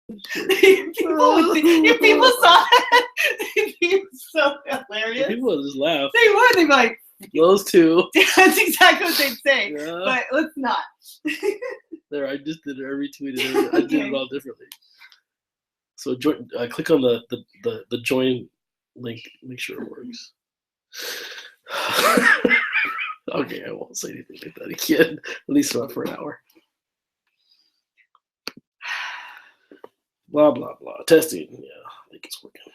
If people saw that, it'd be so hilarious. People would just laugh. They would. They'd be like, those two. that's exactly what they'd say. Yeah. But let's not. There, I just did it. I retweeted it. I did it all differently. So click on the join link. Make sure it works. Okay, I won't say anything like that again. At least not for an hour. Blah blah blah. Testing. Yeah, I think it's working.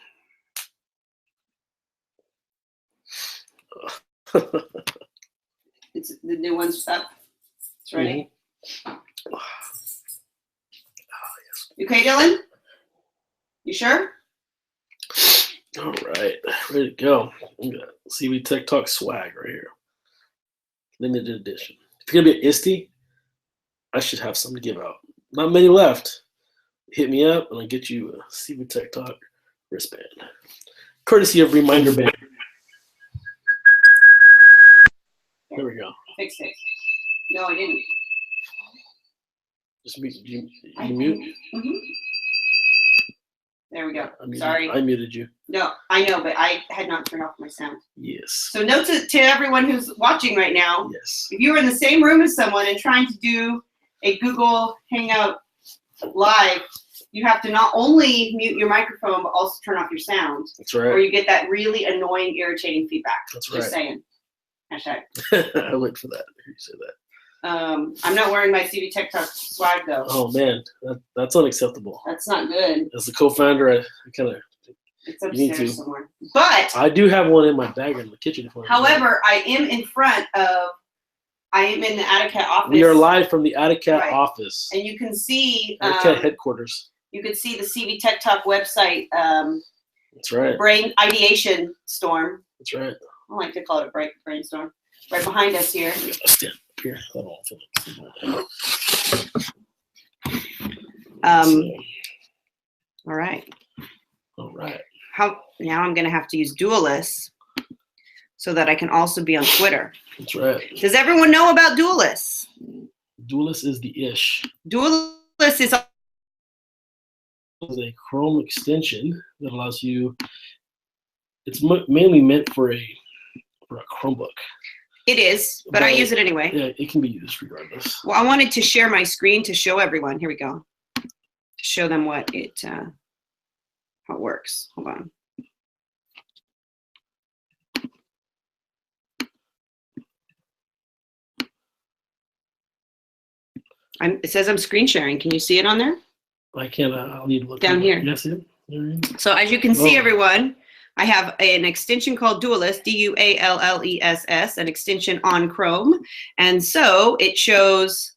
It's the new one's up. It's ready. Mm-hmm. You okay, Dylan? You sure? All right, ready to go. We got CV Tech Talk swag right here. Limited edition. If you're gonna be an ISTE, I should have some to give out. Not many left. Hit me up and I'll get you a CV Tech Talk wristband. Courtesy of Reminder Band. There we go. Fix it. No, I didn't. Just mute. You mute? Mm-hmm. There we go. Sorry. I muted you. No, I know, but I had not turned off my sound. Yes. So note to everyone who's watching right now, yes. If you were in the same room as someone and trying to do a Google Hangout live, you have to not only mute your microphone, but also turn off your sound. That's right. Or you get that really annoying, irritating feedback. That's Just right. saying. Hashtag. I wait for that. I hear you say that. I'm not wearing my CV Tech Talk swag though. Oh man, that's unacceptable. That's not good. As the co-founder, I kind of. It's upstairs somewhere. But I do have one in my bag in the kitchen. However, I am in the Atticat office. We are live from the Atticat office. And you can see Atticat headquarters. You can see the CV Tech Talk website. That's right. Brain ideation storm. That's right. I like to call it a brainstorm. Right behind us here. Stand up here. All right. All right. Now I'm going to have to use Duelist so that I can also be on Twitter. That's right. Does everyone know about Duelist? Duelist is the ish. Duelist is a Chrome extension that allows you. It's mainly meant for a Chromebook. It is, but I use it anyway. Yeah, it can be used regardless. Well, I wanted to share my screen to show everyone. Here we go. To show them what how it works. Hold on. It says I'm screen sharing. Can you see it on there? I can't. I'll need to look down here. Yes, yeah. So as you can see, everyone, I have an extension called Duelist, DUALLESS, an extension on Chrome. And so it shows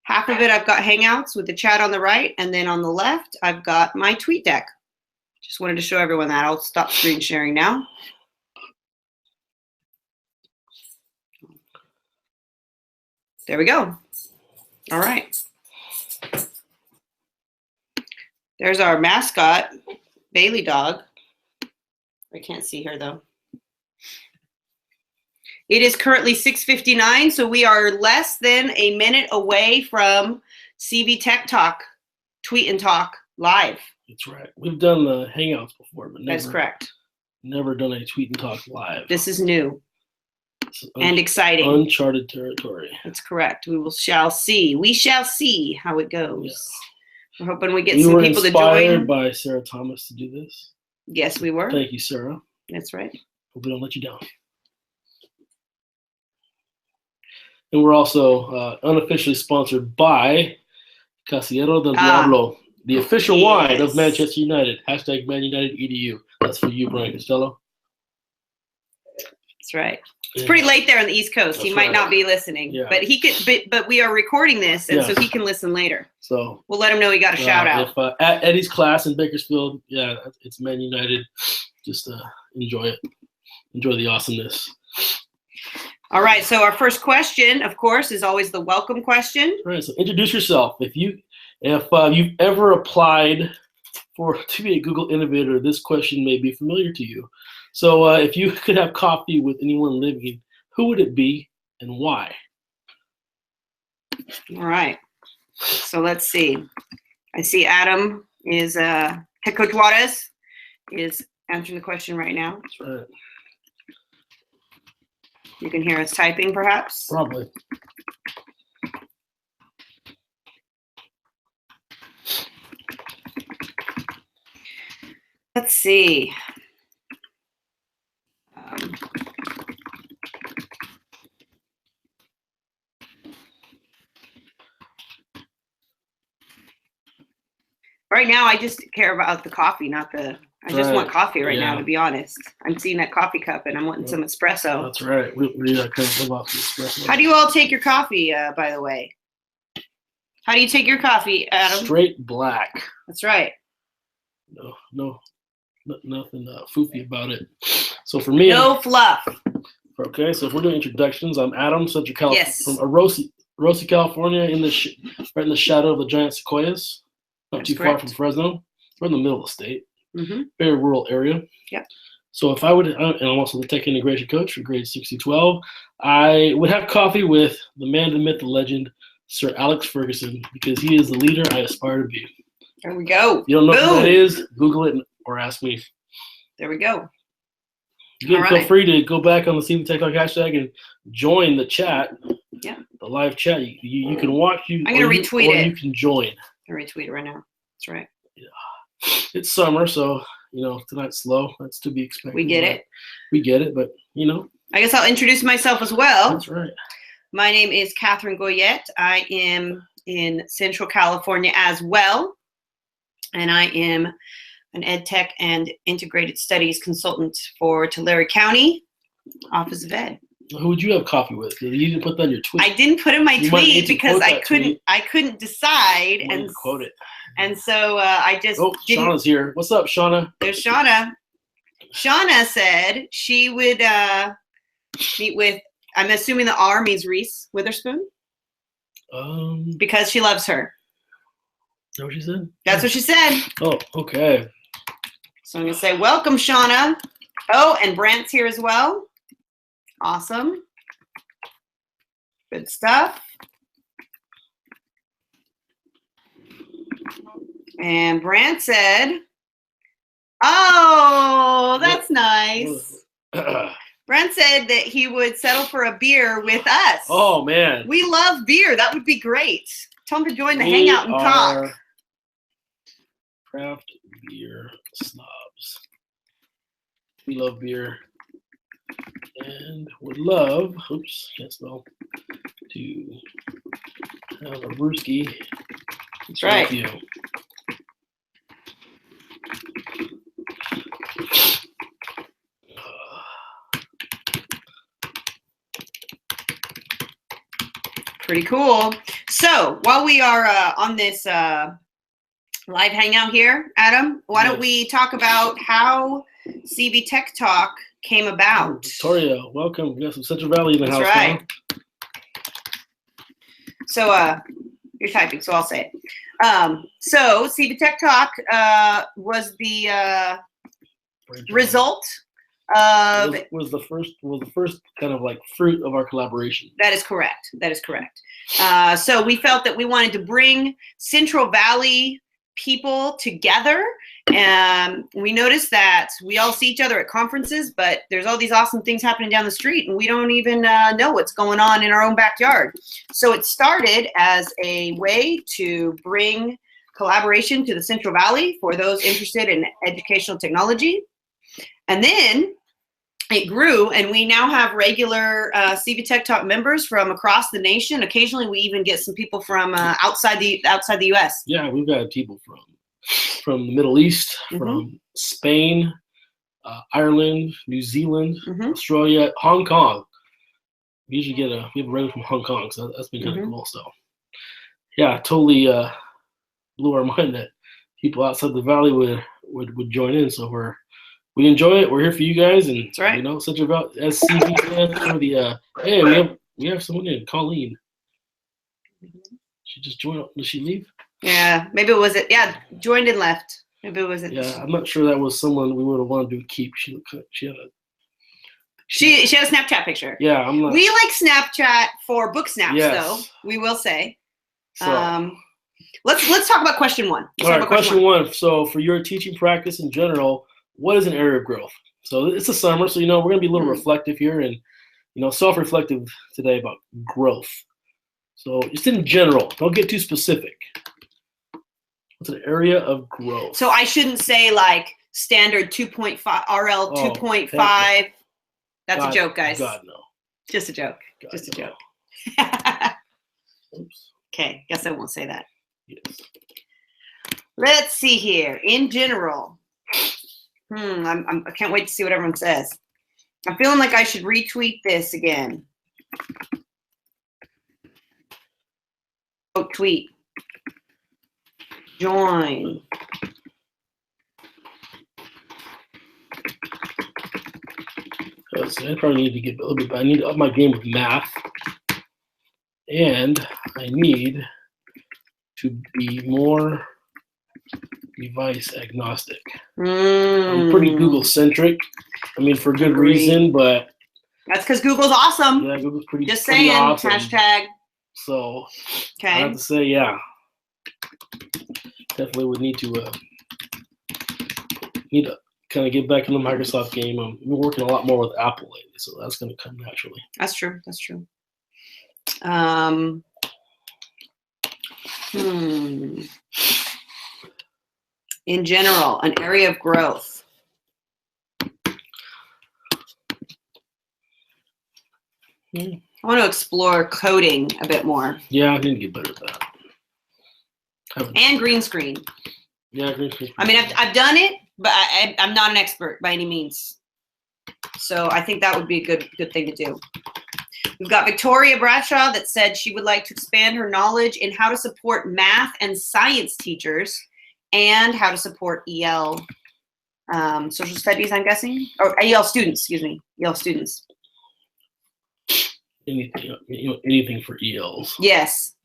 half of it, I've got Hangouts with the chat on the right. And then on the left, I've got my TweetDeck. Just wanted to show everyone that. I'll stop screen sharing now. There we go. All right. There's our mascot, Bailey dog. I can't see her though. It is currently 6:59, so we are less than a minute away from CV Tech Talk, Tweet and Talk live. That's right. We've done the Hangouts before, but never. That's correct. Never done a Tweet and Talk live. This is new and exciting. Uncharted territory. That's correct. Shall see. We shall see how it goes. Yeah. We're hoping we get some people to join. We were inspired by Sarah Thomas to do this. Yes, we were. Thank you, Sarah. That's right. Hope we don't let you down. And we're also unofficially sponsored by Casillero del Diablo, the official wine of Manchester United. Hashtag Man United EDU. That's for you, Brian Costello. That's right. It's pretty late there on the East Coast. He might not be listening, but he could. But we are recording this, and so he can listen later. So we'll let him know he got a shout out. If at Eddie's class in Bakersfield, it's Man United. Just enjoy it. Enjoy the awesomeness. All right. So our first question, of course, is always the welcome question. All right. So introduce yourself. If you've ever applied to be a Google Innovator, this question may be familiar to you. So if you could have coffee with anyone living, who would it be and why? All right. So let's see. I see Adam is Coach Juarez is answering the question right now. That's right. You can hear us typing, perhaps. Probably. Let's see. Right now, I just care about the coffee, not the. I just want coffee right now, to be honest. I'm seeing that coffee cup and I'm wanting some espresso. That's right. We kind of live off the espresso. How do you all take your coffee, by the way? How do you take your coffee, Adam? Straight black. That's right. No, nothing foofy about it. So for me, no fluff. Okay, so if we're doing introductions, I'm Adam, Central California, Yes. from Rosa, California, right in the shadow of the giant sequoias, not That's too correct. far from Fresno. We're in the middle of the state, Mm-hmm. very rural area. Yep. So if I would, and I'm also the tech integration coach for grade 6 to 12, I would have coffee with the man, the myth, the legend, Sir Alex Ferguson, because he is the leader I aspire to be. There we go. If you don't know Boom. who that is, Google it or ask me. There we go. Again, feel free to go back on the CV Tech Talk hashtag and join the chat. Yeah. The live chat. You can watch. I'm going to retweet it. You can join. I'm going to retweet it right now. That's right. Yeah. It's summer, so, tonight's slow. That's to be expected. We get it. We get it, but, I guess I'll introduce myself as well. That's right. My name is Catherine Goyette. I am in Central California as well. And I am an ed tech and integrated studies consultant for Tulare County Office of Ed. Who would you have coffee with? You didn't put that in your tweet. I didn't put in my tweet because I couldn't decide. And quote it. And so I just didn't. Shauna's here. What's up, Shauna? There's Shauna. Shauna said she would meet with, I'm assuming the R means Reese Witherspoon. Because she loves her. Is that what she said? That's what she said. Oh, okay. So I'm going to say, welcome, Shauna. Oh, and Brant's here as well. Awesome. Good stuff. And Brant said, oh, that's nice. Brent said that he would settle for a beer with us. Oh, man. We love beer. That would be great. Tell him to join the hangout and talk. Craft beer snobs. We love beer and would love, can't spell, to have a brewski. That's right. You. Pretty cool. So while we are on this live hangout here, Adam, why don't we talk about how CV Tech Talk came about? Victoria, welcome. We got some Central Valley in the house. That's right. Now. So you're typing, so I'll say it. So CV Tech Talk was the result of was the first kind of like fruit of our collaboration. That is correct. So we felt that we wanted to bring Central Valley people together. And we noticed that we all see each other at conferences, but there's all these awesome things happening down the street and we don't even know what's going on in our own backyard. So it started as a way to bring collaboration to the Central Valley for those interested in educational technology. And then it grew, and we now have regular CV Tech Talk members from across the nation. Occasionally, we even get some people from outside the U.S. Yeah, we've got people from the Middle East, from Spain, Ireland, New Zealand, Australia, Hong Kong. We usually we have a regular from Hong Kong, so that's been kind of cool. So, yeah, totally blew our mind that people outside the valley would join in. So we enjoy it. We're here for you guys, and that's right. Such about SCV for the hey, we have someone in, Colleen. She just joined. Did she leave? Yeah, maybe it was it. Yeah, joined and left. Maybe it wasn't. Yeah, I'm not sure that was someone we would have wanted to keep. She had a. She had a Snapchat picture. Yeah, I'm not. We like Snapchat for book snaps, though. We will say. So, Let's talk about question one. All right, question one. So for your teaching practice in general, what is an area of growth? So it's the summer, so we're going to be a little reflective here and self-reflective today about growth. So just in general, don't get too specific. What's an area of growth? So I shouldn't say like standard 2.5 RL 2.5. That's a joke, guys. God no. Just a joke. God, just a no. joke. Oops. Okay, guess I won't say that. Yes. Let's see here. In general, I can't wait to see what everyone says. I'm feeling like I should retweet this again. Oh, tweet. Join. I probably need to get a little bit. I need to up my game with math, and I need to be more device agnostic. I'm pretty Google centric. I mean, for good reason, but that's because Google's awesome. Yeah, Google's pretty. Just pretty saying. Awesome. Hashtag. So okay. I have to say, yeah, definitely would need to kind of get back in the Microsoft game. I'm working a lot more with Apple lately, so that's going to come naturally. That's true. That's true. In general, an area of growth. I want to explore coding a bit more. Yeah, I need to get better at that. And green screen. Yeah, green screen. I mean, I've done it, but I'm not an expert by any means. So I think that would be a good thing to do. We've got Victoria Bradshaw that said she would like to expand her knowledge in how to support math and science teachers and how to support EL social studies, I'm guessing, or EL students, excuse me, EL students. Anything for ELs. Yes.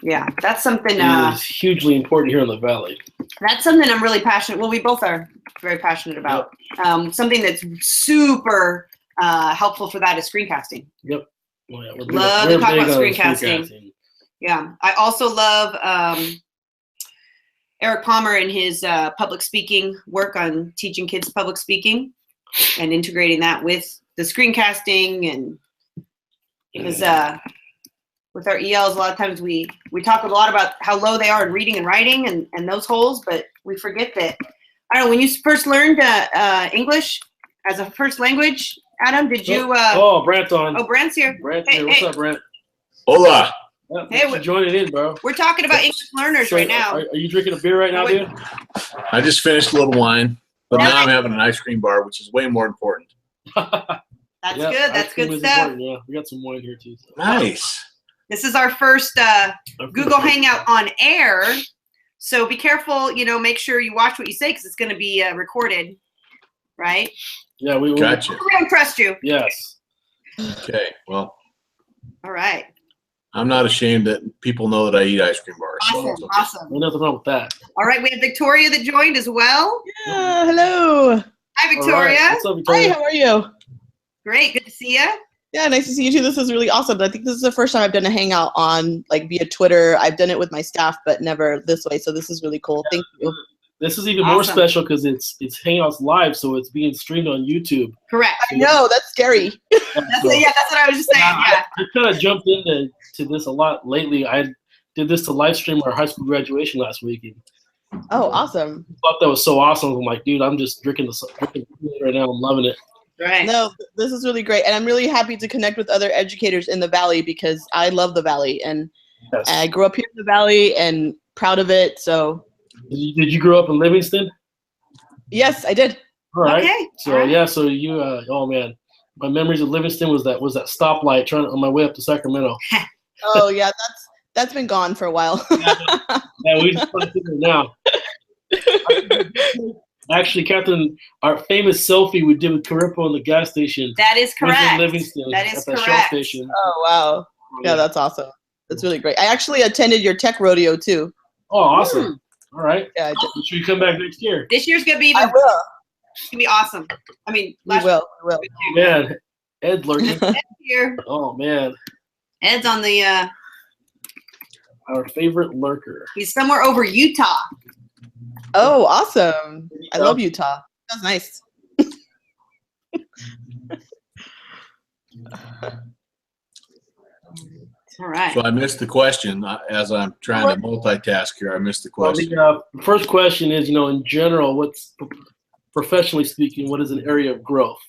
Yeah, that's something. It's hugely important here in the Valley. That's something I'm really passionate. Well, we both are very passionate about. Yep. Something that's super helpful for that is screencasting. Yep. Oh, yeah. Love to talk about screencasting. Yeah, I also love Eric Palmer and his public speaking work on teaching kids public speaking and integrating that with the screencasting. And because with our ELs, a lot of times we talk a lot about how low they are in reading and writing and those holes, but we forget that. I don't know, when you first learned English as a first language, Adam, did you? Brant's on. Oh, Brant's here. Brant's here. What's up, Brant? Hola. Yeah, hey, we're joining in, bro. We're talking about English learners right now. Are you drinking a beer right now, dude? I just finished a little wine, but now I'm having an ice cream bar, which is way more important. That's good. That's good stuff. Yeah, we got some wine here too. So. Nice. This is our first Google Hangout on air, so be careful. Make sure you watch what you say because it's going to be recorded, right? Yeah, we gotcha. We don't trust you. Yes. Okay. Well. All right. I'm not ashamed that people know that I eat ice cream bars. Awesome. So awesome. There's nothing wrong with that. All right, we have Victoria that joined as well. Yeah. Hello. Hi, Victoria. Right. What's up, Victoria? Hi. How are you? Great. Good to see you. Yeah, nice to see you too. This is really awesome. I think this is the first time I've done a hangout on via Twitter. I've done it with my staff, but never this way. So this is really cool. Thank you. This is even more special because it's Hangouts live, so it's being streamed on YouTube. Correct. I know, that's scary. That's what I was just saying. I kind of jumped into this a lot lately. I did this to live stream our high school graduation last week. And oh, awesome! I thought that was so awesome. I'm like, dude, I'm just drinking right now. I'm loving it. Right. No, this is really great, and I'm really happy to connect with other educators in the Valley because I love the Valley, and I grew up here in the Valley and proud of it. So. Did you grow up in Livingston? Yes, I did. All right. Okay. So yeah, so you oh man, my memories of Livingston was that stoplight on my way up to Sacramento. Oh yeah, that's been gone for a while. Yeah, we just put it now. Actually, Catherine, our famous selfie we did with Carippo in the gas station. That is correct. Was in Livingston. That is correct. Shell station. Oh wow. Yeah, that's awesome. That's really great. I actually attended your tech rodeo too. Oh, awesome. All right. Yeah, I did. Should you come back next year? This year's gonna be even. I will. It's gonna be awesome. I mean, We will. Man, Ed's lurking. Ed's here. Oh man. Ed's on the our favorite lurker. He's somewhere over Utah. Oh, awesome. I love Utah. That's nice. All right. So I missed the question as I'm trying to multitask here. I missed the Well, question. the first question is, in general, what's professionally speaking, what is an area of growth?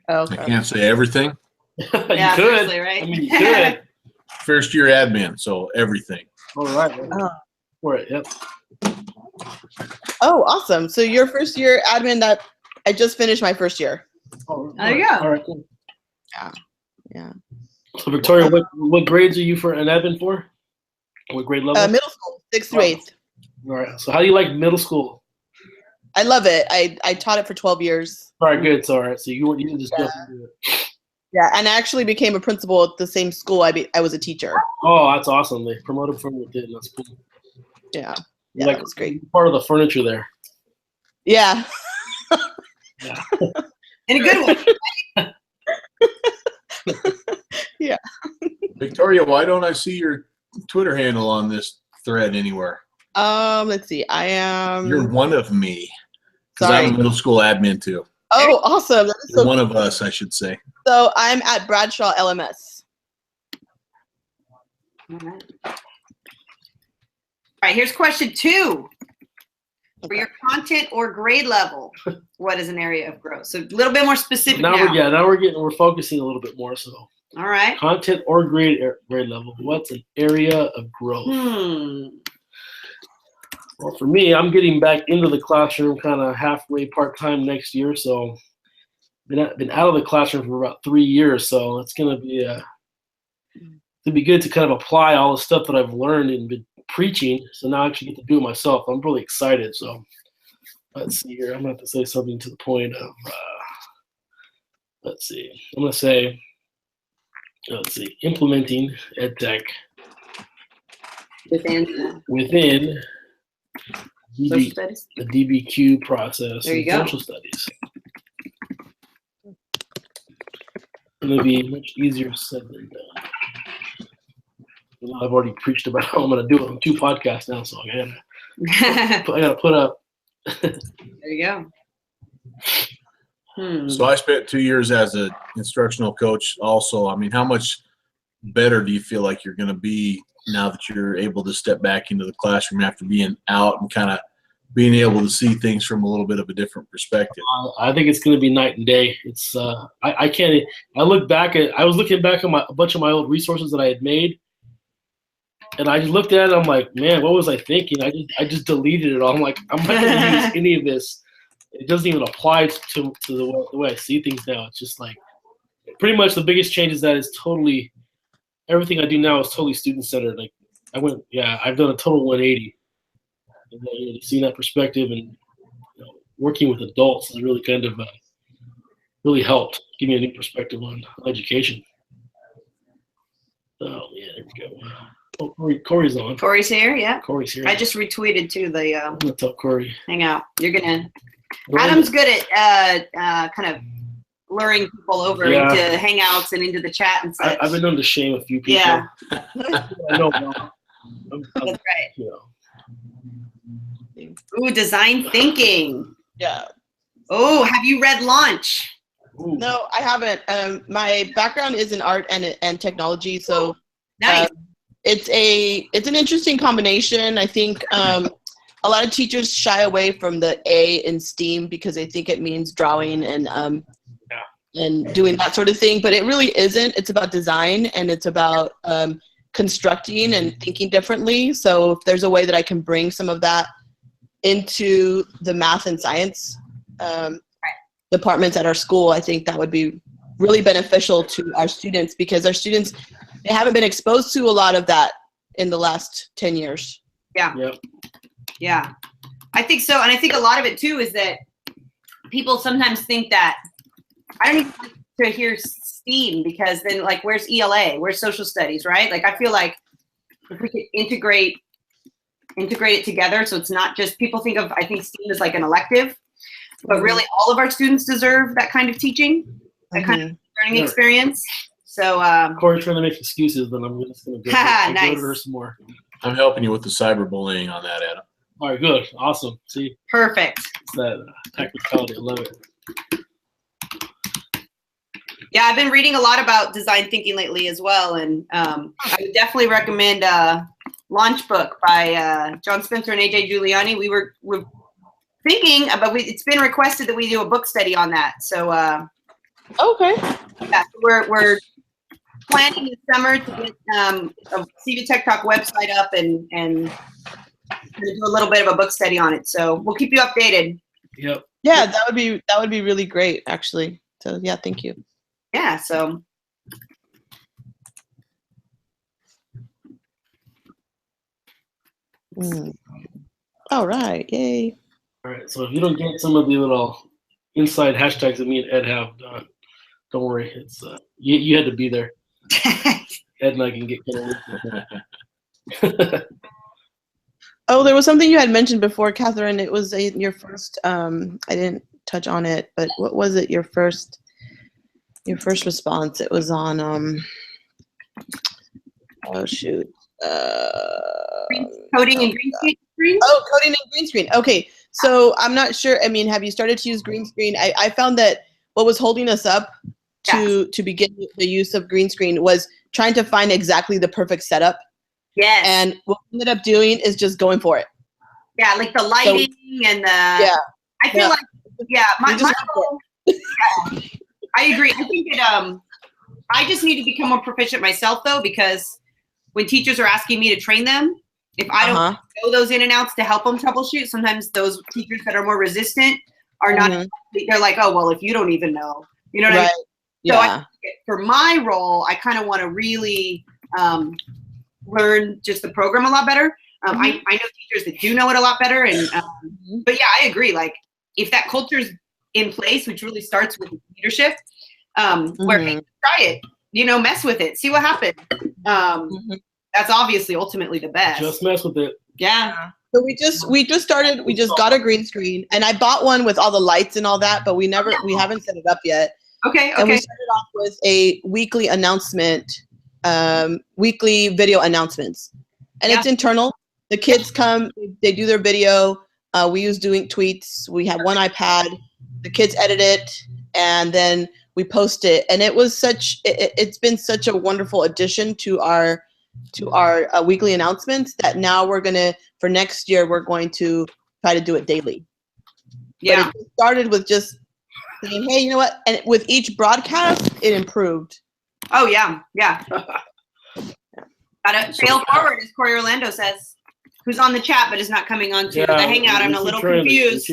I Okay. can't say everything. You Yeah, could. seriously, right? I mean, you could. First year admin, so everything. All right. For it. Yep. Oh, awesome. So your first year admin, that I just finished my first year. Oh, There you go. All right. Cool. Yeah. So Victoria, what grades are you for an admin for? What grade level? Middle school, 6th through 8th. All right. So how do you like middle school? I love it. I taught it for 12 years. All right. Good. So all right. So you didn't just jump into it. Yeah, and I actually became a principal at the same school I was a teacher. Oh, that's awesome. They promoted from within. That's cool. Yeah. You're Yeah, that was great. Part of the furniture there. Yeah. Yeah. And a good one. Yeah. Victoria, why don't I see your Twitter handle on this thread anywhere? Let's see. I am. You're one of me. Because I'm Sorry. a middle school admin too. Oh, awesome. That is You're so, one of us, I should say. so I'm at Bradshaw LMS. All right. All right, here's question 2. For your content or grade level, what is an area of growth? So a little bit more specific now. Now we're focusing a little bit more. So All right. content or grade level. What's an area of growth? Well, for me, I'm getting back into the classroom kind of halfway part-time next year. So been out of the classroom for about 3 years. So it's gonna be good to kind of apply all the stuff that I've learned and been preaching. So now I actually get to do it myself. I'm really excited. So let's see here. I'm gonna have to say something to the point of let's see. I'm gonna say implementing EdTech within Social studies. the DBQ process There you in go. social studies. It's going to be much easier said than done. I've already preached about how I'm going to do it on 2 podcasts now, so I gotta put up. There you go. So I spent 2 years as an instructional coach also. I mean, how much better do you feel like you're going to be now that you're able to step back into the classroom after being out and kind of being able to see things from a little bit of a different perspective? I think it's going to be night and day. It's I can't. I look back at. I was looking back on a bunch of my old resources that I had made, and I just looked at it. I'm like, man, what was I thinking? I just deleted it all. I'm like, I'm not going to use any of this. It doesn't even apply to the way I see things now. It's just like pretty much the biggest change is that it's totally everything I do now is totally student centered. Like I've done a total 180. And seeing that perspective and working with adults has really kind of really helped give me a new perspective on education. Oh yeah, there we go. Oh, Corey's on. Corey's here, yeah. Corey's here. I just retweeted to the I'm gonna tell Corey. hangout. You're gonna. Adam's good at kind of luring people over Yeah. into hangouts and into the chat and such. I've been known to shame a few people. Yeah. I know. That's right. You know. Ooh, design thinking. Yeah. Oh, have you read Launch? Ooh. No, I haven't. My background is in art and technology, so Nice. it's an interesting combination. I think a lot of teachers shy away from the A in STEAM because they think it means drawing and doing that sort of thing, but it really isn't. It's about design and it's about constructing and thinking differently. So if there's a way that I can bring some of that into the math and science departments at our school, I think that would be really beneficial to our students because our students, they haven't been exposed to a lot of that in the last 10 years. Yeah. Yep. Yeah. I think so. And I think a lot of it too is that people sometimes think that I don't even like to hear STEAM because then like where's ELA? Where's social studies, right? Like I feel like if we could integrate it together so it's not just people think of I think STEAM is like an elective, but really all of our students deserve that kind of teaching, that kind of learning experience. So Corey's trying to make excuses, then I'm just going to go Nice. to her some more. I'm helping you with the cyberbullying on that, Adam. All right, good. Awesome. See, perfect. it's that technicality. I love it. Yeah, I've been reading a lot about design thinking lately as well, and I would definitely recommend Launch Book by John Spencer and AJ Giuliani. We're thinking, but it's been requested that we do a book study on that. So Okay. yeah, we're planning this summer to get a CV Tech Talk website up and do a little bit of a book study on it. So we'll keep you updated. Yep. Yeah, that would be really great, actually. So yeah, thank you. Yeah. So All right. Yay. All right. So if you don't get some of the little inside hashtags that me and Ed have, don't worry. It's you had to be there. Ed and I can get kind of. Oh, there was something you had mentioned before, Catherine. It was your first. I didn't touch on it, but what was it? Your first response. It was on. Oh shoot. coding and green screen. Oh, coding and green screen. Okay, so I'm not sure. I mean, have you started to use green screen? I found that what was holding us up to begin with the use of green screen was trying to find exactly the perfect setup. Yes. And what we ended up doing is just going for it. Yeah, like the lighting and the. Yeah. I feel like my just goal. I agree. I think that I just need to become more proficient myself though, because when teachers are asking me to train them, if I don't know those in and outs to help them troubleshoot, sometimes those teachers that are more resistant are not. They're like, oh well, if you don't even know, you know what I mean? Yeah. So for my role, I kind of want to really learn just the program a lot better. I know teachers that do know it a lot better, and but yeah, I agree. Like if that culture's in place, which really starts with leadership, where hey, try it, mess with it, see what happens. That's obviously ultimately the best. Just mess with it. Yeah. So we just started. We just got a green screen, and I bought one with all the lights and all that, but we haven't set it up yet. Okay. And we started off with a weekly announcement, weekly video announcements, and it's internal. The kids come, they do their video. We use doing tweets. We have one iPad. The kids edit it, and then we post it. And it was it's been such a wonderful addition to our weekly announcements that now for next year, we're going to try to do it daily. Yeah. But it started with just saying, hey, you know what? And with each broadcast, it improved. Oh, yeah. Yeah. Gotta fail forward, as Corey Orlando says, who's on the chat but is not coming on to the Hangout. I'm a little confused.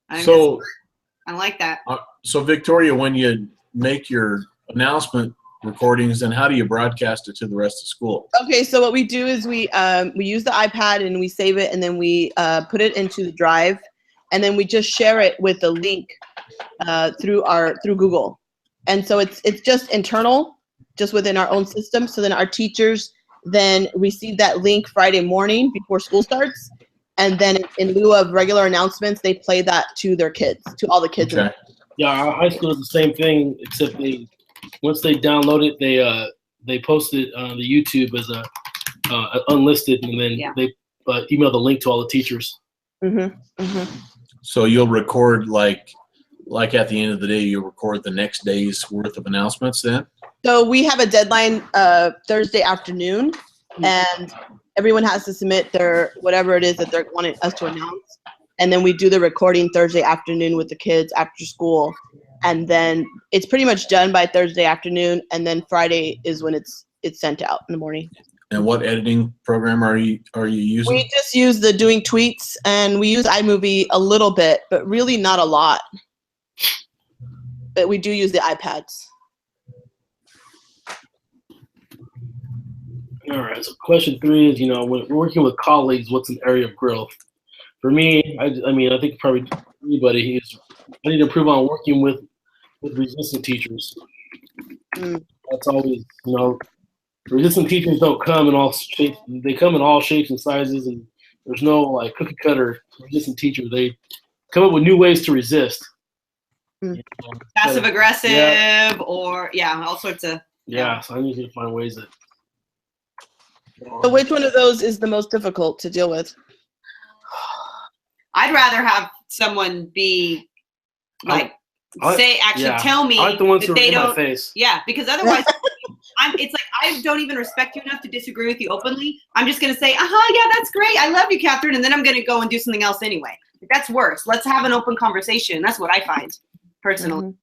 I like that. So, Victoria, when you make your announcement recordings, then how do you broadcast it to the rest of school? Okay, so what we do is we use the iPad and we save it, and then we put it into the Drive, and then we just share it with the link through Google. And so it's just internal, just within our own system. So then our teachers then receive that link Friday morning before school starts, and then in lieu of regular announcements, they play that to their kids, to all the kids. Okay. Yeah, our high school is the same thing, except once they download it, they post it on the YouTube as a unlisted, and then they email the link to all the teachers. So you'll record like at the end of the day, you'll record the next day's worth of announcements then? So we have a deadline Thursday afternoon, and everyone has to submit their whatever it is that they're wanting us to announce, and then we do the recording Thursday afternoon with the kids after school, and then it's pretty much done by Thursday afternoon, and then Friday is when it's sent out in the morning. And what editing program are you using? We just use the doing tweets, and we use iMovie a little bit, but really not a lot. But we do use the iPads. All right. So question 3 is, when we're working with colleagues, what's an area of growth? For me, I think probably anybody I need to improve on working with resistant teachers. That's always, resistant teachers don't come in all shapes. They come in all shapes and sizes, and there's no like cookie cutter resistant teacher. They come up with new ways to resist. Passive aggressive, or all sorts of. Yeah, so I need to find ways that. So which one of those is the most difficult to deal with? I'd rather have someone be like tell me I like the ones that who are they in my don't. face. Yeah, because otherwise, it's like I don't even respect you enough to disagree with you openly. I'm just gonna say, yeah, that's great. I love you, Catherine, and then I'm gonna go and do something else anyway. That's worse. Let's have an open conversation. That's what I find personally.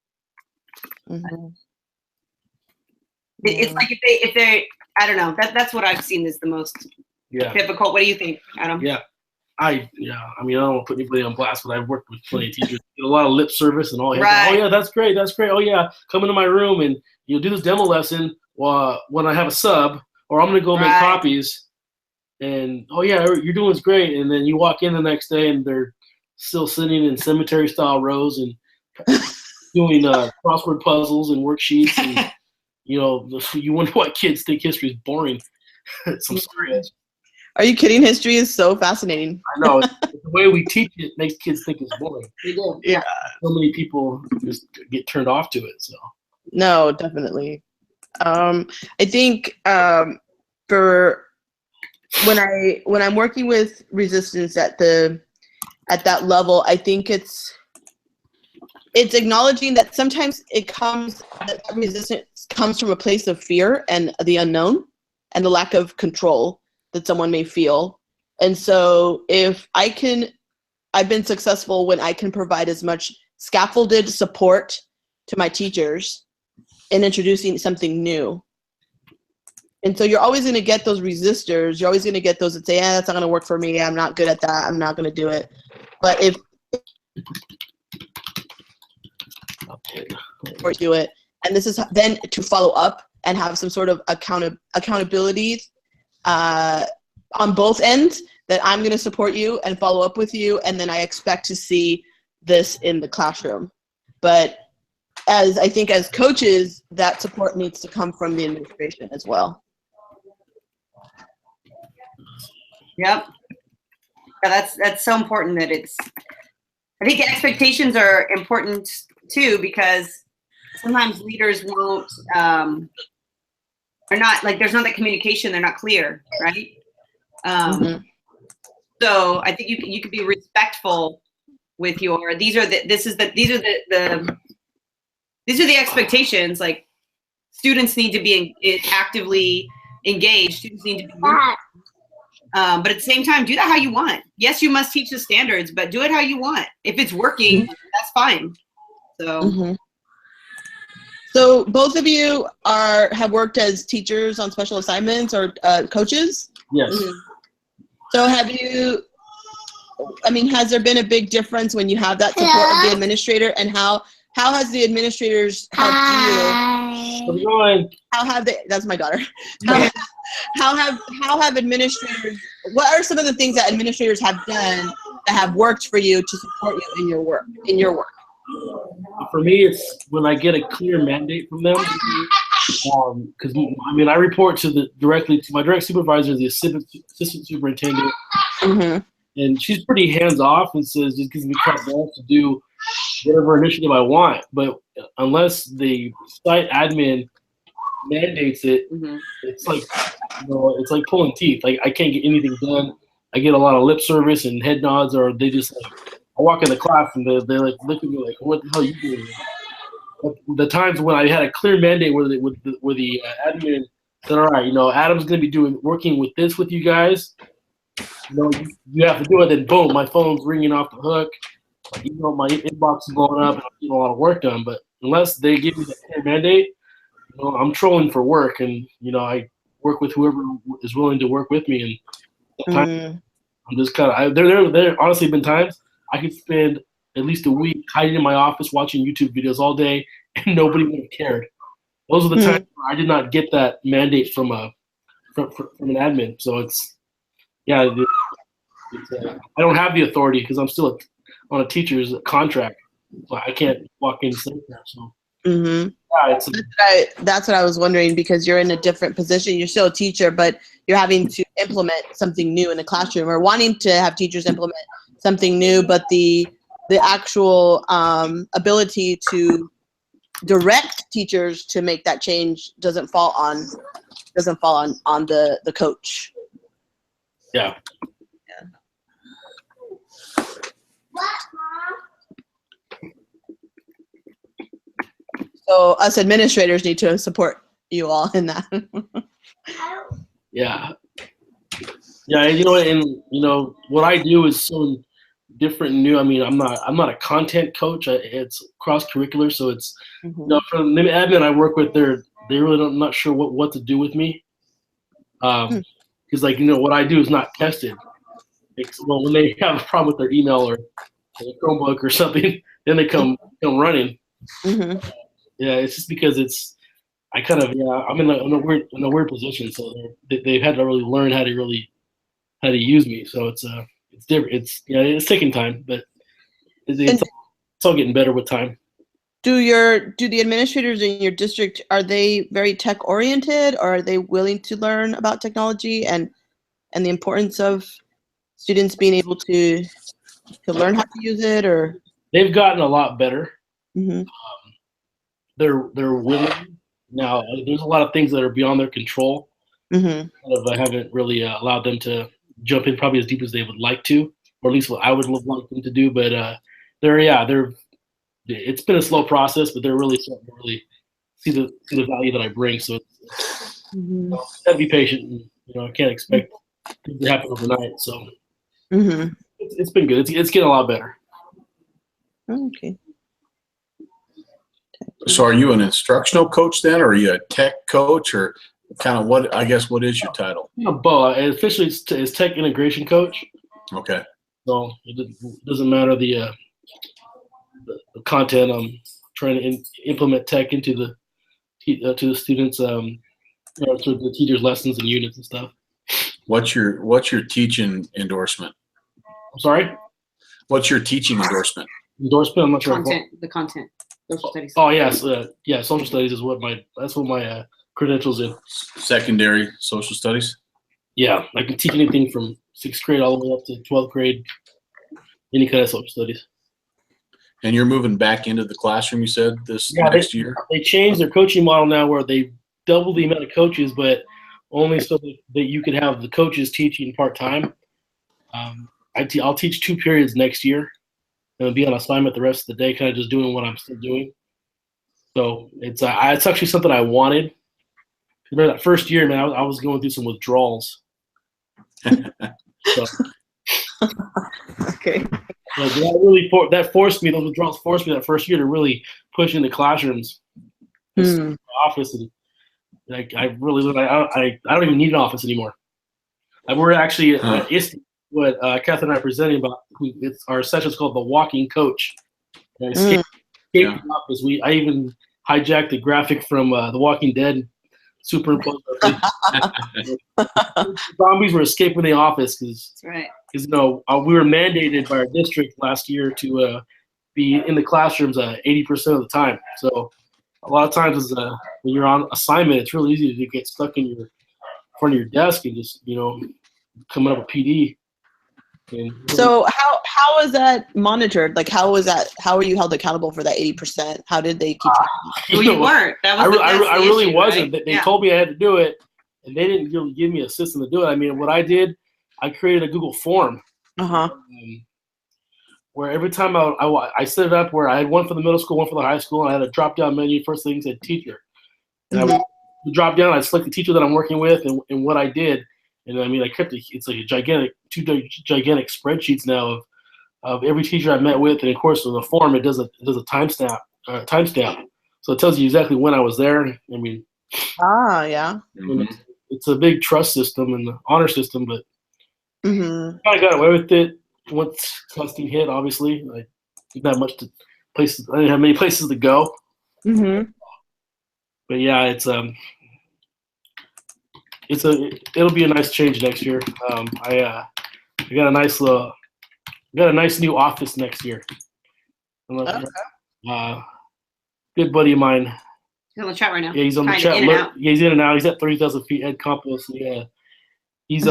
It's like if they I don't know. That's what I've seen is the most difficult. What do you think, Adam? Yeah. I mean, I don't want to put anybody on blast, but I've worked with plenty of teachers. Get a lot of lip service and all. Right. Oh yeah, that's great. Oh yeah, come into my room and do this demo lesson when I have a sub, or I'm gonna go make copies. And oh yeah, you're doing this great. And then you walk in the next day and they're still sitting in cemetery style rows and doing crossword puzzles and worksheets. And you wonder why kids think history is boring. Some serious. Are you kidding? History is so fascinating. I know. The way we teach it makes kids think it's boring. Yeah. So many people just get turned off to it. So. No, definitely. I think for when I'm working with resistance at that level, I think it's acknowledging that sometimes that resistance comes from a place of fear and the unknown and the lack of control that someone may feel. And so if I've been successful when I can provide as much scaffolded support to my teachers in introducing something new. And so you're always going to get those resistors. You're always going to get those that say, that's not going to work for me. I'm not good at that. I'm not going to do it. But if or do it, and this is then to follow up and have some sort of accountability on both ends, that I'm going to support you and follow up with you, and then I expect to see this in the classroom. But I think as coaches, that support needs to come from the administration as well. Yep. Yeah, that's so important that I think expectations are important too, because sometimes leaders won't, are not, like, there's not that communication, they're not clear, right? So I think you could be respectful with these are the expectations. Like, students need to be actively engaged. Students need to be but at the same time, do that how you want. Yes, you must teach the standards, but do it how you want. If it's working, that's fine. So. So both of you have worked as teachers on special assignments or coaches? Yes. So has there been a big difference when you have that support of the administrator, and how has the administrators helped you? That's my daughter. How have administrators, what are some of the things that administrators have done that have worked for you to support you in your work? For me, it's when I get a clear mandate from them, because I report directly to my direct supervisor, the assistant superintendent, and she's pretty hands off and says just gives me carte blanche to do whatever initiative I want. But unless the site admin mandates it, it's like it's like pulling teeth. Like, I can't get anything done. I get a lot of lip service and head nods, or they just I walk in the class and they like look at me like, what the hell are you doing? But the times when I had a clear mandate where the admin said, all right, Adam's going to be working with this with you guys. You have to do it. Then boom, my phone's ringing off the hook. My inbox is blowing up and I'm getting a lot of work done. But unless they give me the clear mandate, I'm trolling for work, and I work with whoever is willing to work with me. And I'm just kind of there honestly been times I could spend at least a week hiding in my office watching YouTube videos all day, and nobody would have cared. Those are the times where I did not get that mandate from an admin. So I don't have the authority because I'm still on a teacher's contract. So I can't walk in and say that. So. That's what I was wondering, because you're in a different position. You're still a teacher, but you're having to implement something new in the classroom, or wanting to have teachers implement something new, but the actual ability to direct teachers to make that change doesn't fall on the coach. Yeah. So us administrators need to support you all in that. Yeah. Yeah, and what I do is so different and new. I mean, I'm not a content coach. It's cross curricular, so it's from the admin I work with, they really don't, not sure what to do with me. Because what I do is not tested. Well, when they have a problem with their email or a Chromebook or something, then they come running. Mm-hmm. Yeah, it's just because I'm in a weird position, so they've had to really learn how to use me. So it's different. It's taking time, but it's all getting better with time. Do the administrators in your district, are they very tech oriented, or are they willing to learn about technology and the importance of students being able to learn how to use it? Or they've gotten a lot better. mm-hmm. They're willing now. There's a lot of things that are beyond their control. Mm-hmm. I haven't really allowed them to jump in probably as deep as they would like to, or at least what I would like them to do. But it's been a slow process, but they're really starting to really see the value that I bring. So Mm-hmm. Gotta be patient. And, I can't expect things to happen overnight. So Mm-hmm. it's been good. It's getting a lot better. Okay. So are you an instructional coach then, or are you a tech coach, or kind of what is your title? Both. Officially, it's tech integration coach. Okay. So it doesn't matter the content. I'm trying to implement tech into to the students, to the teachers' lessons and units and stuff. What's your teaching endorsement? I'm sorry? What's your teaching endorsement? Endorsement? I'm not sure. The content. Social studies. Oh yes, social studies is what my credentials in. Secondary social studies. Yeah, I can teach anything from 6th grade all the way up to 12th grade, any kind of social studies. And you're moving back into the classroom, you said, next year? They changed their coaching model now where they double the amount of coaches, but only so that you can have the coaches teaching part-time. I'll teach 2 periods next year and be on assignment the rest of the day, kind of just doing what I'm still doing. So it's actually something I wanted. Remember that first year, man, I was going through some withdrawals. So, Okay. that forced me. Those withdrawals forced me that first year to really push into classrooms, office, and I really I don't even need an office anymore. We're actually at ISTE, what Catherine and I are presenting about. Our session is called the Walking Coach. And escape the office. I even hijacked the graphic from The Walking Dead. Superimposed. Zombies were escaping the office because we were mandated by our district last year to be in the classrooms 80% of the time. So a lot of times when you're on assignment, it's really easy to get stuck in front of your desk and just coming up with PD. So how is that monitored? Like how are you held accountable for that 80%? How did they keep Well, you weren't. That was I really issue, wasn't. right? They told me I had to do it, and they didn't really give me a system to do it. I mean, what I did, I created a Google form. Where every time I set it up where I had one for the middle school, one for the high school, and I had a drop-down menu. First thing said teacher. And I would drop down, I'd select the teacher that I'm working with and what I did. And I mean, I kept it's like two gigantic spreadsheets now of every teacher I met with, and of course in the form it does a timestamp. So it tells you exactly when I was there. I mean, it's a big trust system and honor system, but I got away with it once testing hit. Obviously, I didn't have places. I didn't have many places to go. But yeah, it'll be a nice change next year. I got a nice new office next year. Good buddy of mine. He's on the chat right now. Yeah, he's on the chat. He's in and out. He's at 30,000 feet. Ed Campos. Yeah, he's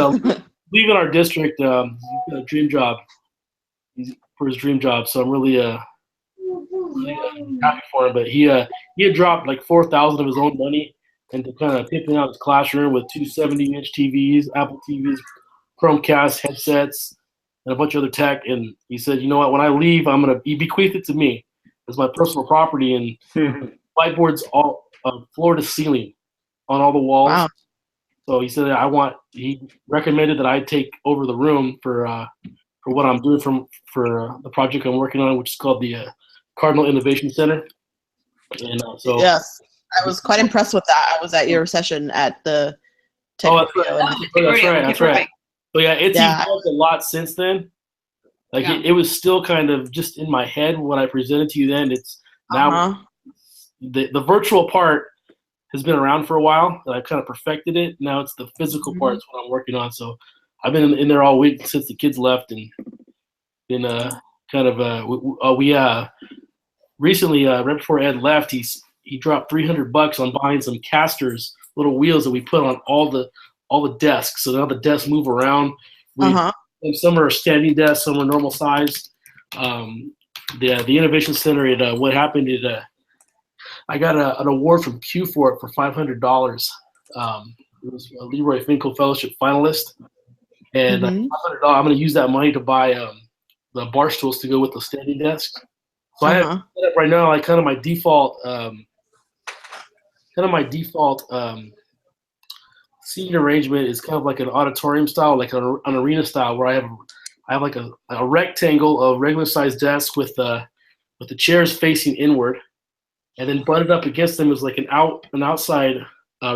leaving our district. He's got a dream job. He's for his dream job. So I'm really really happy for him. But he had dropped like $4,000 of his own money into kind of pimping out his classroom with two 70-inch TVs, Apple TVs, Chromecast headsets, and a bunch of other tech. And he said, you know what? When I leave, he bequeathed it to me as my personal property, and whiteboards all floor to ceiling on all the walls. Wow. So he said he recommended that I take over the room for what I'm doing for the project I'm working on, which is called the Cardinal Innovation Center. And so Yes, I was quite impressed with that. I was at your session at the Tech that's Rodeo, right. and That's right. So yeah, it's Yeah. evolved a lot since then. Like Yeah. it was still kind of just in my head when I presented to you then. It's now Uh-huh. the virtual part has been around for a while, and I've kind of perfected it. Now it's the physical Mhm. parts what I'm working on. So I've been in there all week since the kids left, and been kind of we recently right before Ed left, he dropped $300 on buying some casters, little wheels that we put on all the desks. So now the desks move around. Uh-huh. And some are standing desks, some are normal sized. The Innovation Center, what happened, I got an award from Q for it for $500. It was a Leroy Finkel Fellowship finalist. And Mhm. $500, I'm going to use that money to buy the bar stools to go with the standing desks. So I have Uh-huh. set up right now, like kind of my default seating arrangement is kind of like an auditorium style, like an arena style, where I have like a rectangle of regular sized desks with the chairs facing inward, and then butted up against them is like an outside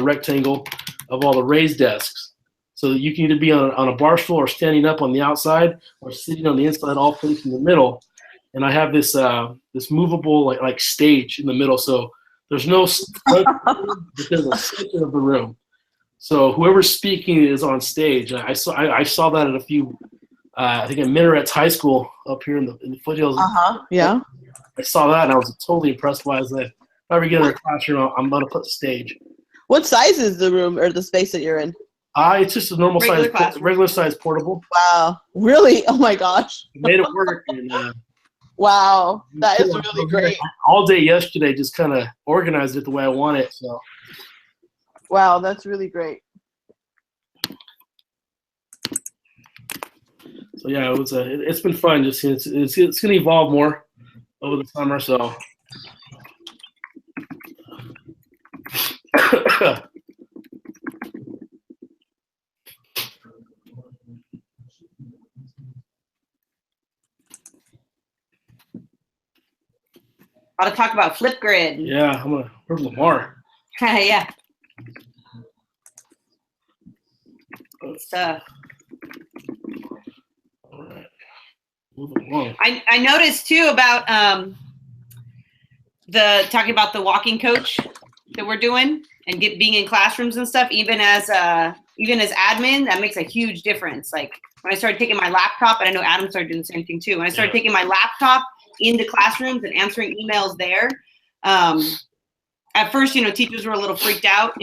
rectangle of all the raised desks. So that you can either be on a bar stool or standing up on the outside or sitting on the inside, all facing the middle. And I have this movable like stage in the middle, so there's no front room, but there's a center of the room. So whoever's speaking is on stage. I saw that at a few, I think at Minarets High School up here in the foothills. Uh-huh. Yeah. I saw that and I was totally impressed by it. If I ever get in a classroom, I'm going to put the stage. What size is the room or the space that you're in? It's just a normal regular size portable. Wow. Really? Oh my gosh. Made it work. And, Wow. That is really great. all day yesterday, just kind of organized it the way I want it. So. Wow, that's really great. So yeah, it was. It's been fun. Just it's going to evolve more over the summer. So. A lot of talk about Flipgrid. Yeah, where's Lamar? Yeah. Good stuff. All right. Moving along. I noticed too about talking about the walking coach that we're doing and being in classrooms and stuff. Even as admin, that makes a huge difference. Like when I started taking my laptop, and I know Adam started doing the same thing too. When I started taking my laptop into classrooms and answering emails there, at first, teachers were a little freaked out,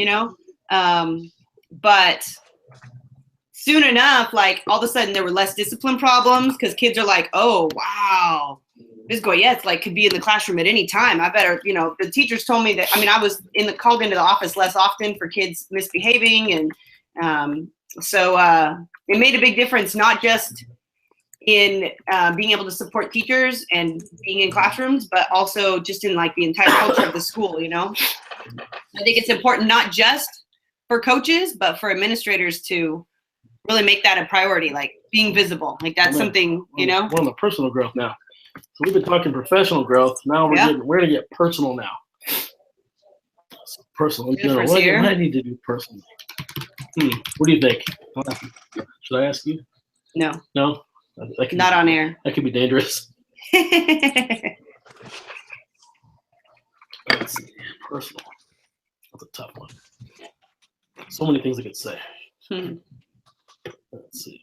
but soon enough, like all of a sudden there were less discipline problems because kids are like, oh, wow, Ms. Goyette's like could be in the classroom at any time. I better, the teachers told me that, I was called into the office less often for kids misbehaving. And so it made a big difference, not just in being able to support teachers and being in classrooms, but also just in like the entire culture of the school, I think it's important not just for coaches, but for administrators to really make that a priority, like being visible. Like that's something, We're on the personal growth now. So we've been talking professional growth. Now we're going to get personal now. So personal in general. What do I need to do personally? What do you think? Should I ask you? No. No? Not on air. That could be dangerous. Let's see. Personal. That's a tough one. So many things I could say. Let's see.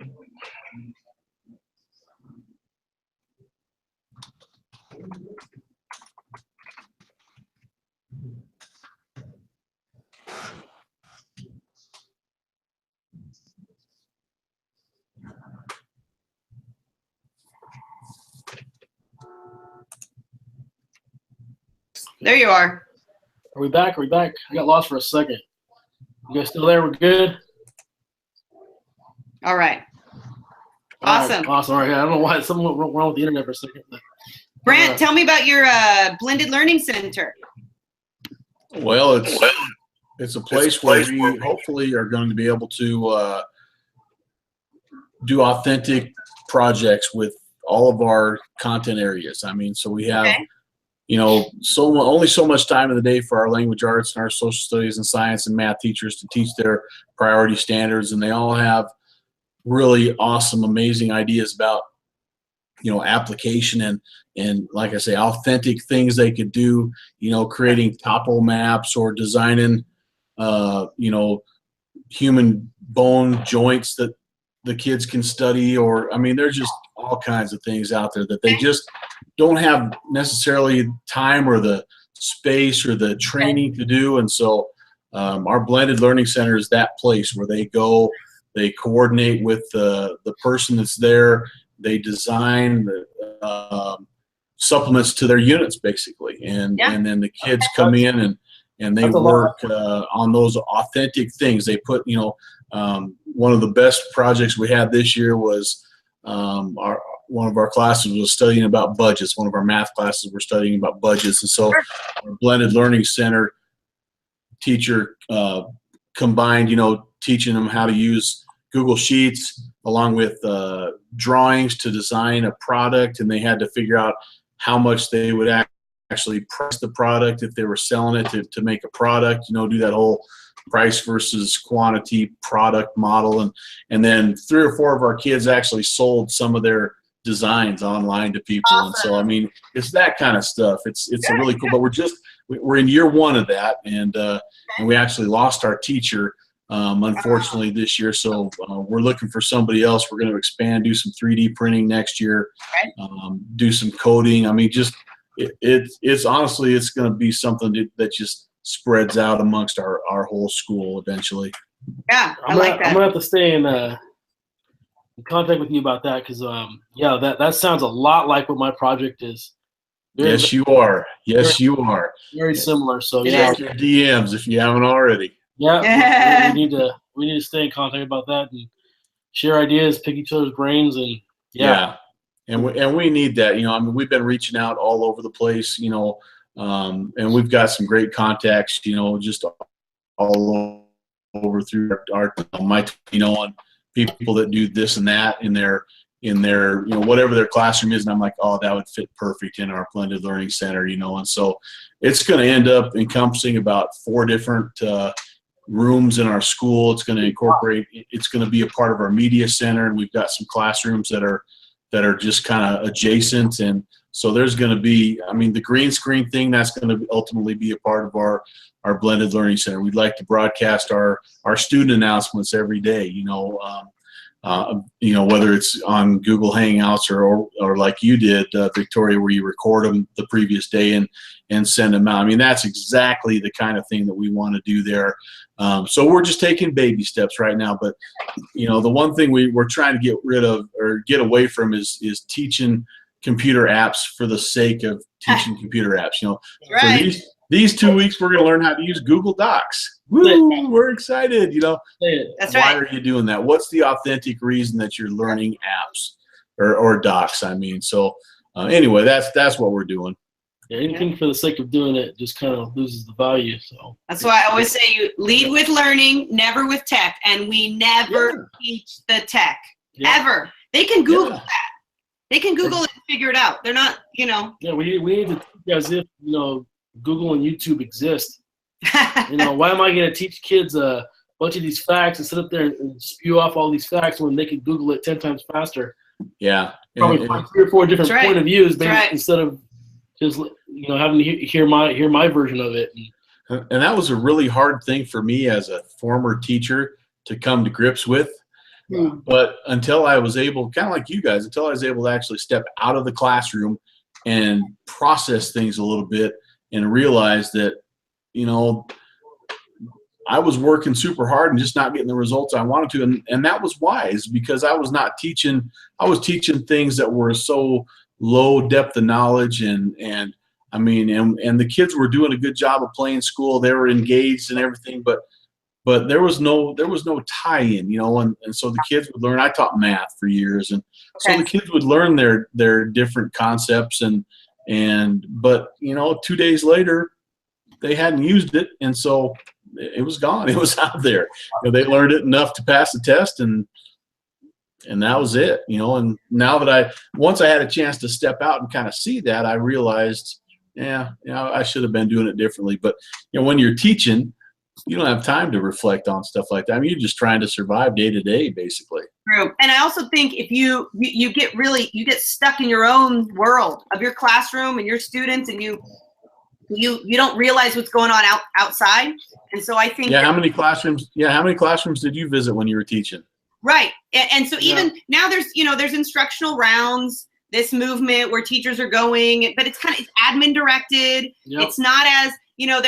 There you are. Are we back? Are we back? I got lost for a second. You guys still there? We're good? All right. All Awesome. right, awesome. All right. I don't know why something went wrong with the internet for a second. Brant, tell me about your Blended Learning Center. Well, it's a place where we hopefully are going to be able to do authentic projects with all of our content areas. I mean, so we have, only so much time in the day for our language arts and our social studies and science and math teachers to teach their priority standards, and they all have really awesome, amazing ideas about, application and like I say, authentic things they could do, creating topo maps or designing, human bone joints that the kids can study, or, I mean, there's just all kinds of things out there that they just don't have necessarily time or the space or the training to do. And so our Blended Learning Center is that place where they go, they coordinate with the person that's there, they design the supplements to their units basically, and then the kids come in and they work on those authentic things. They put, one of the best projects we had this year was one of our classes was studying about budgets. One of our math classes were studying about budgets, and so our Blended Learning Center teacher combined, teaching them how to use Google Sheets along with drawings to design a product, and they had to figure out how much they would actually price the product if they were selling it to make a product, do that whole price versus quantity product model. And then 3 or 4 of our kids actually sold some of their designs online to people. Awesome. And so, I mean, it's that kind of stuff. It's a really cool, but we're in year 1 of that. And we actually lost our teacher, unfortunately this year. So we're looking for somebody else. We're going to expand, do some 3D printing next year, do some coding. I mean, just, it's honestly, it's going to be something that just spreads out amongst our whole school eventually. Yeah, I'm gonna have to stay in contact with you about that, because that sounds a lot like what my project is. Yes, you are. Yes, you are. Very similar. So check your DMs if you haven't already. Yeah, we need to stay in contact about that and share ideas, pick each other's brains, and and we need that. I mean, we've been reaching out all over the place. And we've got some great contacts, just all over through on people that do this and that in their whatever their classroom is. And I'm like, oh, that would fit perfect in our Blended Learning Center, and so it's going to end up encompassing about 4 different rooms in our school. It's going to incorporate, it's going to be a part of our media center. And we've got some classrooms that are just kind of adjacent. And so there's going to be, I mean, the green screen thing, that's going to ultimately be a part of our Blended Learning Center. We'd like to broadcast our student announcements every day, whether it's on Google Hangouts or like you did, Victoria, where you record them the previous day and send them out. I mean, that's exactly the kind of thing that we want to do there. So we're just taking baby steps right now. But, the one thing we're trying to get rid of or get away from is teaching computer apps for the sake of teaching computer apps. Right. So these 2 weeks we're going to learn how to use Google Docs. Woo, we're excited. That's why right. are you doing that? What's the authentic reason that you're learning apps or docs? I mean, so anyway, that's what we're doing. Yeah, anything for the sake of doing it just kind of loses the value. So that's why I always say you lead with learning, never with tech, and we never teach the tech ever. They can Google that. They can Google it and figure it out. They're not, Yeah, we need to teach as if Google and YouTube exist. Why am I going to teach kids a bunch of these facts and sit up there and spew off all these facts when they can Google it 10 times faster? Yeah, probably find 3 or 4 different point of views, instead of just having to hear my version of it. And that was a really hard thing for me as a former teacher to come to grips with. But until I was able, kind of like you guys, until I was able to actually step out of the classroom and process things a little bit and realize that, I was working super hard and just not getting the results I wanted to. And that was wise, because I was teaching things that were so low depth of knowledge. And I mean, and the kids were doing a good job of playing school. They were engaged and everything, but there was no tie-in, you know, and so the kids would learn. I taught math for years, and so the kids would learn their different concepts but you know, 2 days later they hadn't used it, and so it was gone. It was out there. You know, they learned it enough to pass the test, and that was it, you know. And now that once I had a chance to step out and kind of see that, I realized, yeah, you know, I should have been doing it differently. But you know, when you're teaching, you don't have time to reflect on stuff like that. I mean, you're just trying to survive day to day, basically. True. And I also think if you get stuck in your own world of your classroom and your students, and you don't realize what's going on outside. And so I think how many classrooms did you visit when you were teaching? Right. And so even now there's instructional rounds, this movement where teachers are going, but it's admin directed. Yep. It's not as, you know,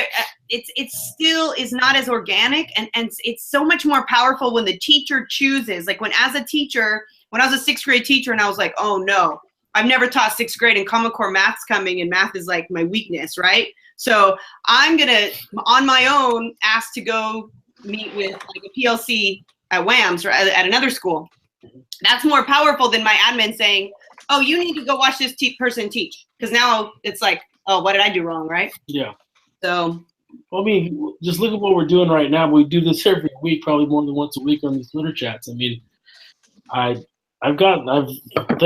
it still is not as organic, and it's so much more powerful when the teacher chooses. Like when I was a 6th grade teacher, and I was like, oh no, I've never taught 6th grade, and Common Core math's coming, and math is like my weakness, right? So I'm gonna, on my own, ask to go meet with like a PLC at WAMS or at another school. That's more powerful than my admin saying, oh, you need to go watch this person teach. Because now it's like, oh, what did I do wrong, right? Yeah. So. Well, I mean, just look at what we're doing right now. We do this every week, probably more than once a week on these Twitter chats. I mean,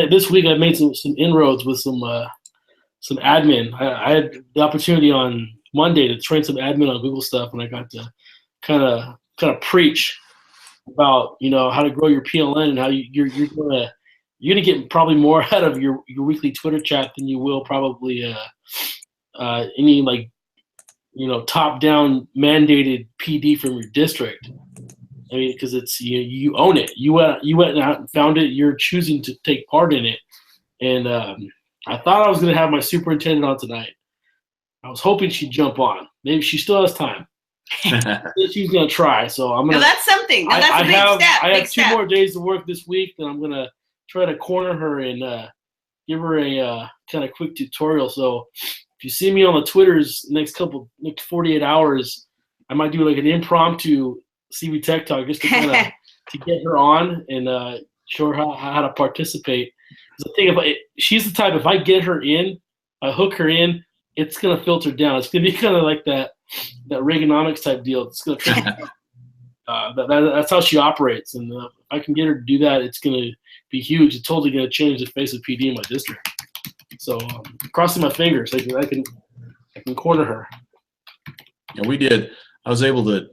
this week I made some inroads with some admin. I had the opportunity on Monday to train some admin on Google stuff, and I got to kind of preach about, you know, how to grow your PLN and how you're gonna get probably more out of your weekly Twitter chat than you will probably any, like, you know, top-down mandated PD from your district. I mean, because it's you own it. You went out and found it. You're choosing to take part in it. And I thought I was going to have my superintendent on tonight. I was hoping she'd jump on. Maybe she still has time. She's going to try. So I'm going to. No, that's something. No, that's a big step. I have 2 more days to work this week, and I'm going to try to corner her and give her a kind of quick tutorial. So if you see me on the Twitters next 48 hours, I might do like an impromptu CV Tech Talk just to kind of to get her on and show her how to participate. The thing, she's the type, if I get her in, I hook her in, it's gonna filter down. It's gonna be kind of like that Reaganomics type deal. It's gonna that's how she operates, and if I can get her to do that, it's gonna be huge. It's totally gonna change the face of PD in my district. So crossing my fingers, I can corner her. Yeah, we did. I was able to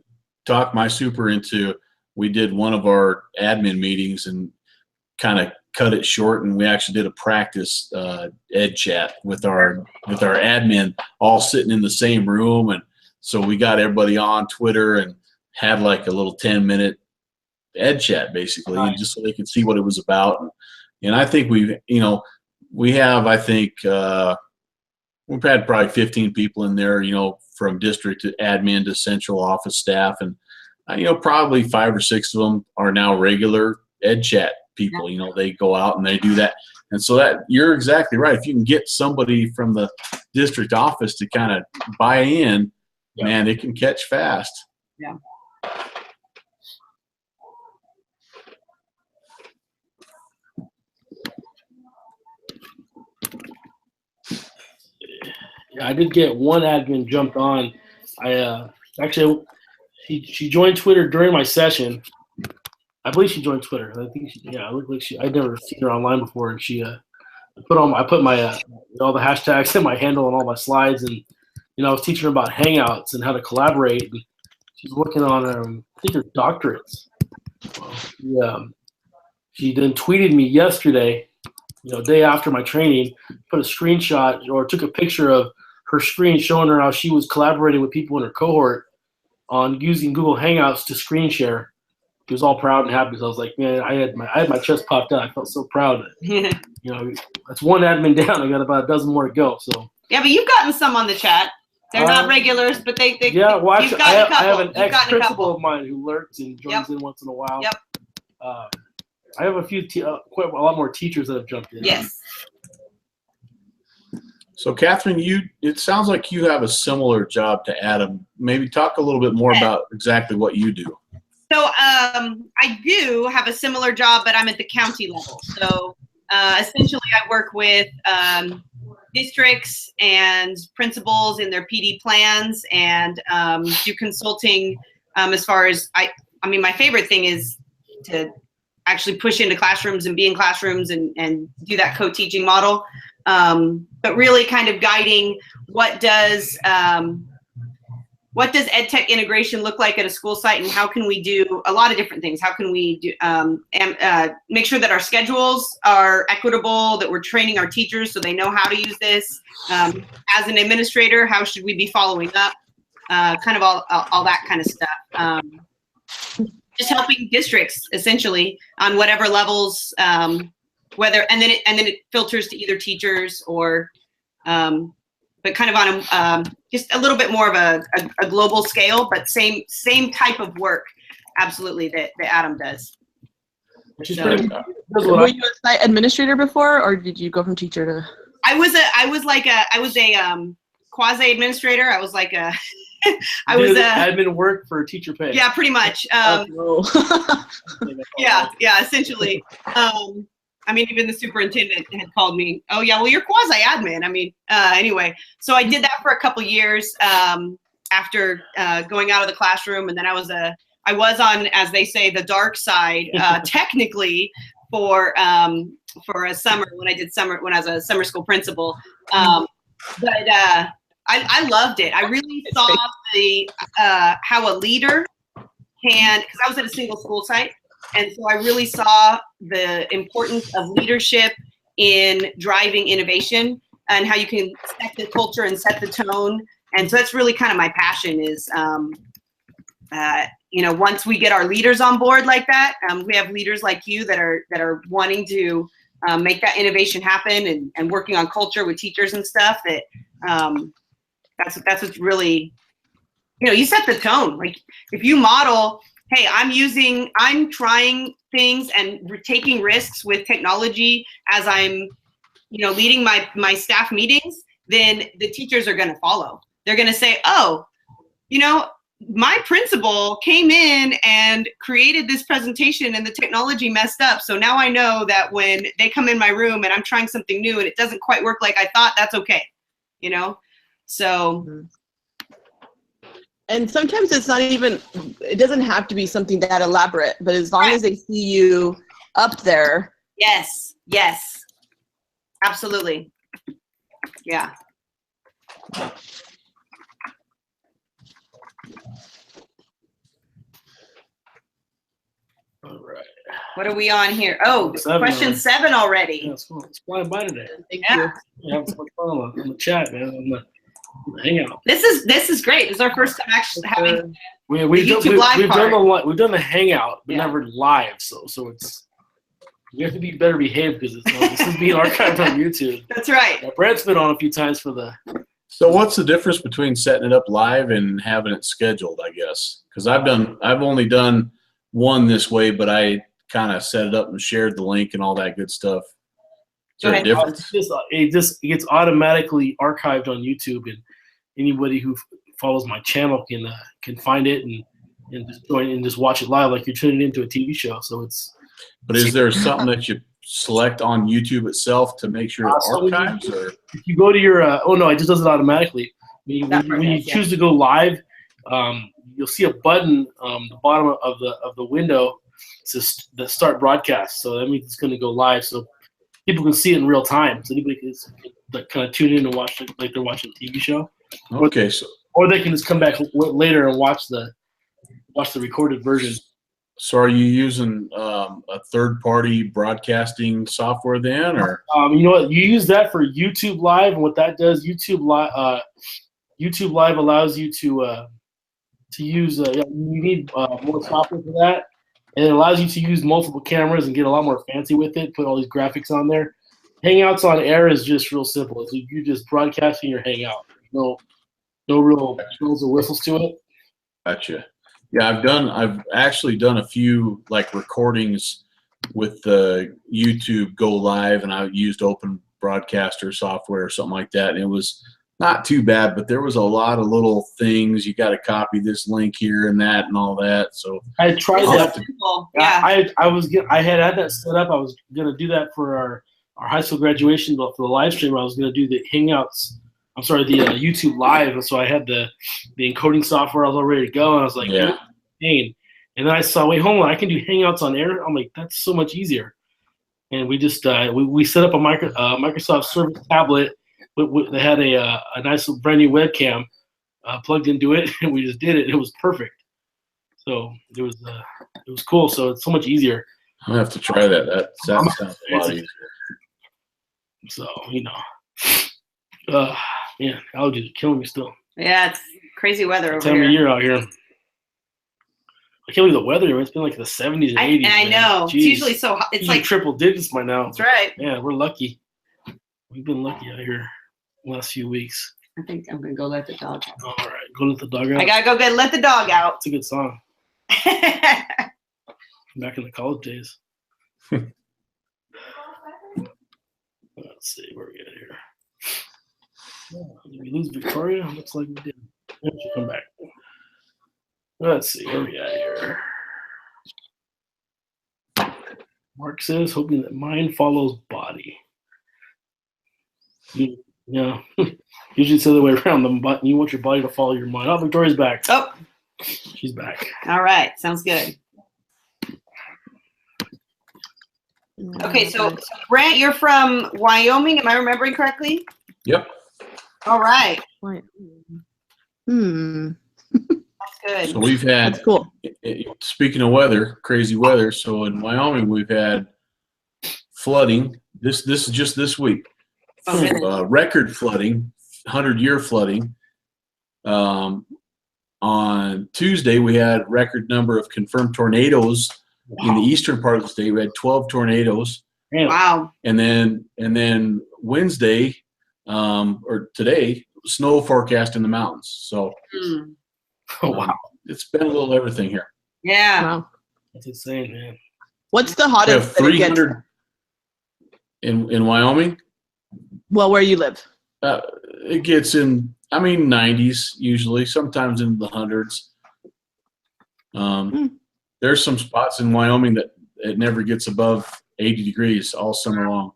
talk my super into. We did one of our admin meetings and kind of cut it short, and we actually did a practice ed chat with our admin, all sitting in the same room, and so we got everybody on Twitter and had like a little 10-minute ed chat basically, and just so they could see what it was about. And I think we've had probably 15 people in there, you know, from district to admin to central office staff, and you know, probably 5 or 6 of them are now regular ed chat people. You know, they go out and they do that. And so that, you're exactly right. If you can get somebody from the district office to kind of buy in, man, it can catch fast. Yeah. Yeah, I did get one admin jumped on. She joined Twitter during my session. I believe she joined Twitter. I think it looked like I'd never seen her online before, and she I put my all the hashtags and my handle and all my slides, and you know, I was teaching her about Hangouts and how to collaborate. And she's working on I think her doctorates. She then tweeted me yesterday, you know, day after my training, put a screenshot or took a picture of her screen showing her how she was collaborating with people in her cohort on using Google Hangouts to screen share. She was all proud and happy because I was like, man, I had my chest popped out. I felt so proud. You know, that's one admin down. I got about a dozen more to go. So yeah, but you've gotten some on the chat. They're not regulars, but they yeah. Well, actually, I have an ex-principal of mine who lurks and joins in once in a while. Yep. I have a few, quite a lot more teachers that have jumped in. Yes. So, Catherine, it sounds like you have a similar job to Adam. Maybe talk a little bit more about exactly what you do. So I do have a similar job, but I'm at the county level. So essentially, I work with districts and principals in their PD plans and do consulting as far as I mean, my favorite thing is to actually push into classrooms and be in classrooms and do that co-teaching model. But really kind of guiding what does EdTech integration look like at a school site, and how can we do a lot of different things? How can we do, make sure that our schedules are equitable, that we're training our teachers so they know how to use this? As an administrator, how should we be following up? Kind of all that kind of stuff. Just helping districts essentially on whatever levels, and then it filters to either teachers or, but kind of on just a little bit more of a global scale, but same type of work, absolutely, that Adam does. Which is So- pretty. Were you a site administrator before, or did you go from teacher to? I was a quasi administrator. I was like a I was admin work for teacher pay. yeah, pretty much. Yeah, essentially. I mean, even the superintendent had called me, oh yeah, well, you're quasi-admin. I mean, anyway, so I did that for a couple years after going out of the classroom. And then I was on, as they say, the dark side, technically for a summer when I was a summer school principal. But I loved it. I really saw how a leader can, because I was at a single school site. And so I really saw the importance of leadership in driving innovation and how you can set the culture and set the tone. And so that's really kind of my passion is, once we get our leaders on board like that, we have leaders like you that are wanting to make that innovation happen and working on culture with teachers and stuff. That's what's really, you set the tone. Like if you model, hey, I'm trying things and taking risks with technology as I'm, leading my staff meetings, then the teachers are going to follow. They're going to say, oh, my principal came in and created this presentation and the technology messed up. So now I know that when they come in my room and I'm trying something new and it doesn't quite work like I thought, that's okay. So. And sometimes it's not even, it doesn't have to be something that elaborate, but as long as they see you up there. Yes, absolutely. Yeah. All right. What are we on here? Oh, question 7 already. Yeah, it's flying by today. Thank Yeah. you. Yeah, having so much fun on the chat, man. On the hangout. This is great. This is our first time actually having. We've YouTube live part. we've done the hangout, but Yeah. never live. So it's you have to be better behaved because this is being archived on YouTube. That's right. Now, Brent's been on a few times for the. So what's the difference between setting it up live and having it scheduled, I guess? Because I've only done one this way, but I kind of set it up and shared the link and all that good stuff. Is there a difference? It just gets automatically archived on YouTube, and anybody who follows my channel can find it and just join and just watch it live like you're tuning into a TV show. So it's. But is there something that you select on YouTube itself to make sure it archives? Or If you go to your, it just does it automatically. When you choose to go live, you'll see a button the bottom of the window says the start broadcast. So that means it's going to go live, so people can see it in real time. So anybody can kind of tune in and watch it like they're watching a TV show. okay, Or they can just come back later and watch the recorded version. so are you using a third-party broadcasting software then, or? You know what? You use that for YouTube Live, and what that does, YouTube Live allows you to use. You need more software for that, and it allows you to use multiple cameras and get a lot more fancy with it. Put all these graphics on there. Hangouts on air is just real simple. So you're just broadcasting your Hangout. No real bells or whistles to it. Gotcha. Yeah, I've actually done a few like recordings with the YouTube Go Live, and I used open broadcaster software or something like that. And it was not too bad, but there was a lot of little things. You got to copy this link here and that and all that. So I tried I'll that. have to- Yeah. I had that set up. I was gonna do that for our high school graduation, but for the live stream, I was gonna do the Hangouts. I'm sorry, the YouTube Live. And so I had the encoding software. I was all ready to go, and I was like, Yeah. Pain. And then I saw, wait, hold on, I can do Hangouts on air. I'm like, that's so much easier. And we just we set up a Microsoft Surface tablet that had a nice little brand new webcam plugged into it, and we just did it. It was perfect. So it was cool. So it's so much easier. I'll have to try that. That sounds a lot easier. So yeah, allergies are killing me still. Yeah, it's crazy weather over Time of here. year out here. I can't believe the weather. It's been like the 70s and 80s. I man. know. It's Jeez. usually so hot. It's Usually like, triple digits by now. that's right. Yeah, we're lucky. We've been lucky out here the last few weeks. I think I'm going to go let the dog out. All right, go let the dog out. I got to go let the dog out. It's a good song. Back in the college days. Let's see where we at here. Did we lose Victoria? Looks like we did. Yeah, she'll come back. Let's see where we at here. Mark says, hoping that mind follows body. Yeah. Usually it's the other way around. You want your body to follow your mind. Oh, Victoria's back. Oh, She's back. all right. Sounds good. Okay, so Brant, you're from Wyoming. Am I remembering correctly? Yep. All right. Hmm. That's good. So we've had, That's cool. speaking of weather, crazy weather. So in Wyoming, we've had flooding. This is just this week. Oh, really? Record flooding, 100-year flooding. On Tuesday, we had record number of confirmed tornadoes in the eastern part of the state. We had 12 tornadoes, Man, Wow. and then Wednesday or today, snow forecast in the mountains. So Hmm. oh, wow. it's been a little everything here. Yeah. Wow. That's insane, man. What's the We have hottest that it gets? 300 in Wyoming. Well, where you live? It gets in, 90s usually, sometimes in the hundreds. There's some spots in Wyoming that it never gets above 80 degrees all summer long.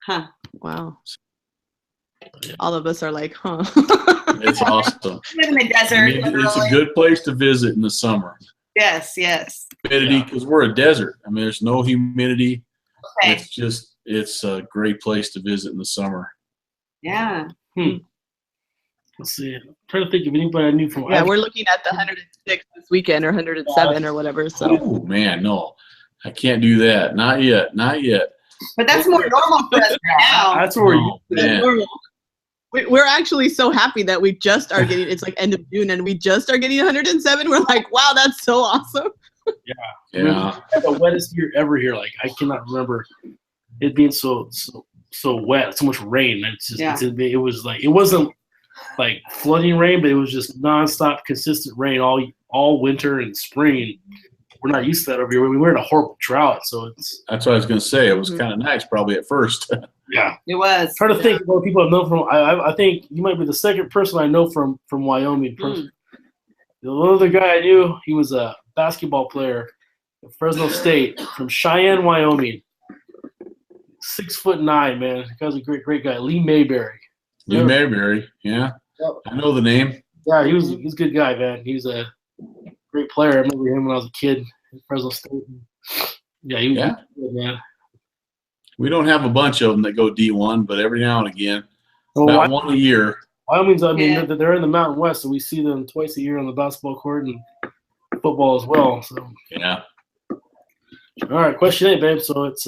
Huh. Wow. All of us are like, huh? It's awesome. Live in the desert. It's a literally. good place to visit in the summer. Yes, yes. Humidity, because we're a desert. There's no humidity. Okay. It's a great place to visit in the summer. Yeah. Let's see. I'm trying to think of anybody I knew from Yeah, we're looking at the 106 this weekend or 107 or whatever. So Oh man, no, I can't do that. Not yet. Not yet. But that's more normal for us right now. That's where Oh, man. normal. We're actually so happy that we just are getting, it's like end of June and we just are getting 107. We're like, wow, that's so awesome. Yeah. the wettest year ever here. Like I cannot remember it being so wet, so much rain. It's just Yeah. it was like it wasn't like flooding rain, but it was just nonstop, consistent rain all winter and spring. We're not used to that over here. We were in a horrible drought, so it's That's what I was going to say. It was kind of nice, probably at first. yeah. It was. Trying to think of what people I've known from. I think you might be the second person I know from Wyoming. The other guy I knew, he was a basketball player at Fresno State from Cheyenne, Wyoming. 6'9", man. The guy's a great guy. Lee Mayberry. Lee Mayberry, yeah. Yep. I know the name. Yeah, he was a good guy, man. He was a great player. I remember him when I was a kid at Fresno State. Yeah, he was good, man. We don't have a bunch of them that go D1, but every now and again, Well, about one a year. Wyoming's, Yeah. they're in the Mountain West, so we see them twice a year on the basketball court and football as well. So, Yeah. all right, question 8, babe. So it's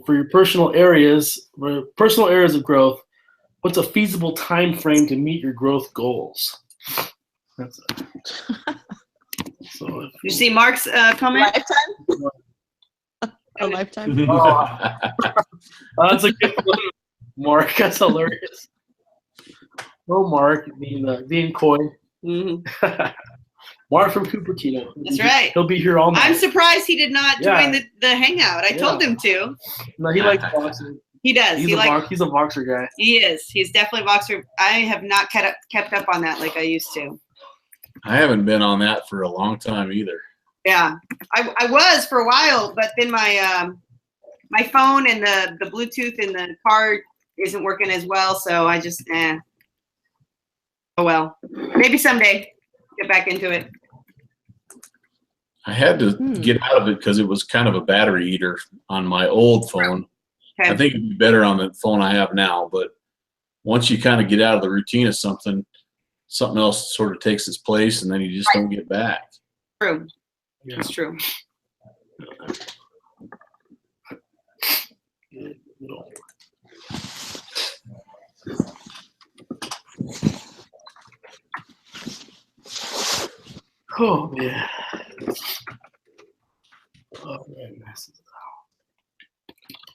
for your personal areas of growth, what's a feasible time frame to meet your growth goals? That's it. So You see Mark's comment? Lifetime? A lifetime? that's a good one, Mark. That's hilarious. Oh, Mark being coy. Mhm. Mark from Cupertino. That's right. He'll be here all night. I'm surprised he did not Yeah. join the hangout. I told him to. No, he likes boxing. He does. He's a boxer guy. He is. He's definitely a boxer. I have not kept up on that like I used to. I haven't been on that for a long time either. Yeah, I was for a while, but then my my phone and the Bluetooth in the car isn't working as well, so I just oh well. Maybe someday get back into it. I had to get out of it because it was kind of a battery eater on my old phone. Okay. I think it'd be better on the phone I have now, but once you kind of get out of the routine of something else sort of takes its place, and then you just don't get back. True. Yeah. It's true. Oh man. Oh man,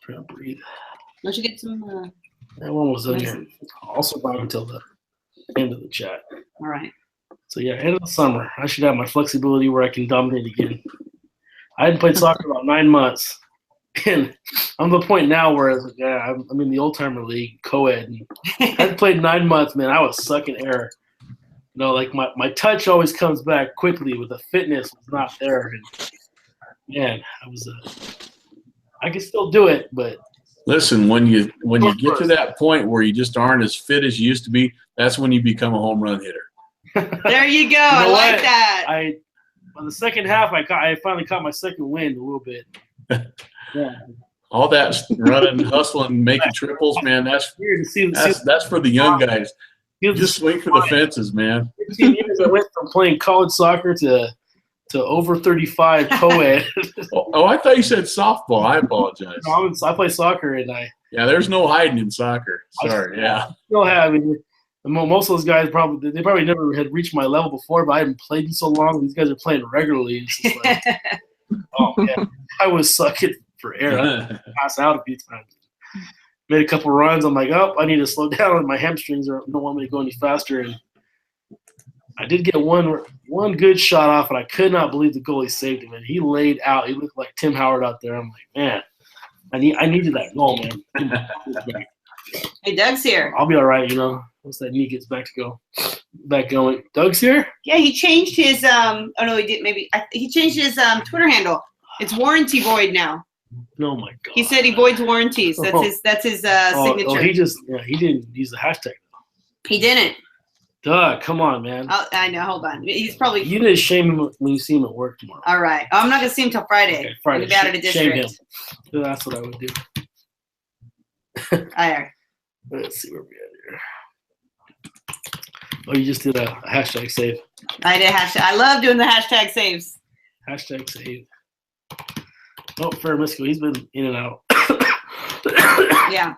trying to breathe. Don't you get some? That one was in here. I'll survive until the end of the chat. All right. So yeah, end of the summer, I should have my flexibility where I can dominate again. I hadn't played soccer about 9 months, and I'm at the point now where I'm in the old timer league, co-ed. And I hadn't played 9 months, man. I was sucking air. You know, like my touch always comes back quickly, but the fitness was not there. And man, I can still do it, but listen, when you get to that point where you just aren't as fit as you used to be, that's when you become a home run hitter. There you go. You know I like what? that. On the second half, I finally caught my second wind a little bit. Yeah. All that running, hustling, making triples, man, that's for the young guys. You just swing for the fences, man. 15 years I went from playing college soccer to over 35 co-ed. Oh, I thought you said softball. I apologize. No, I play soccer, and there's no hiding in soccer. Sorry, I still have. Most of those guys probably never had reached my level before, but I haven't played in so long. These guys are playing regularly. It's just like, oh man, I was sucking for air. I passed out a few times. Made a couple runs. I'm like, I need to slow down. My hamstrings don't want me to go any faster. And I did get one good shot off, and I could not believe the goalie saved him. And he laid out. He looked like Tim Howard out there. I'm like, man, I needed that goal, man. Hey, Doug's here. I'll be all right, once that knee gets back going. Doug's here? Yeah, he changed his oh no, he didn't. Maybe he changed his Twitter handle. It's warranty void now. Oh my god. He said he voids warranties. That's his signature. Oh, he didn't use the hashtag. He didn't. Doug, come on, man. Oh, I know. Hold on. He's probably. You need to shame him when you see him at work tomorrow. All right. Oh, I'm not gonna see him till Friday. Okay, Friday. He'll be out of the district. Shame him. That's what I would do. All right. Let's see where we at here. Oh, you just did a hashtag save. I did hashtag. I love doing the hashtag saves. Hashtag save. Oh, Fermisco, he's been in and out. Yeah.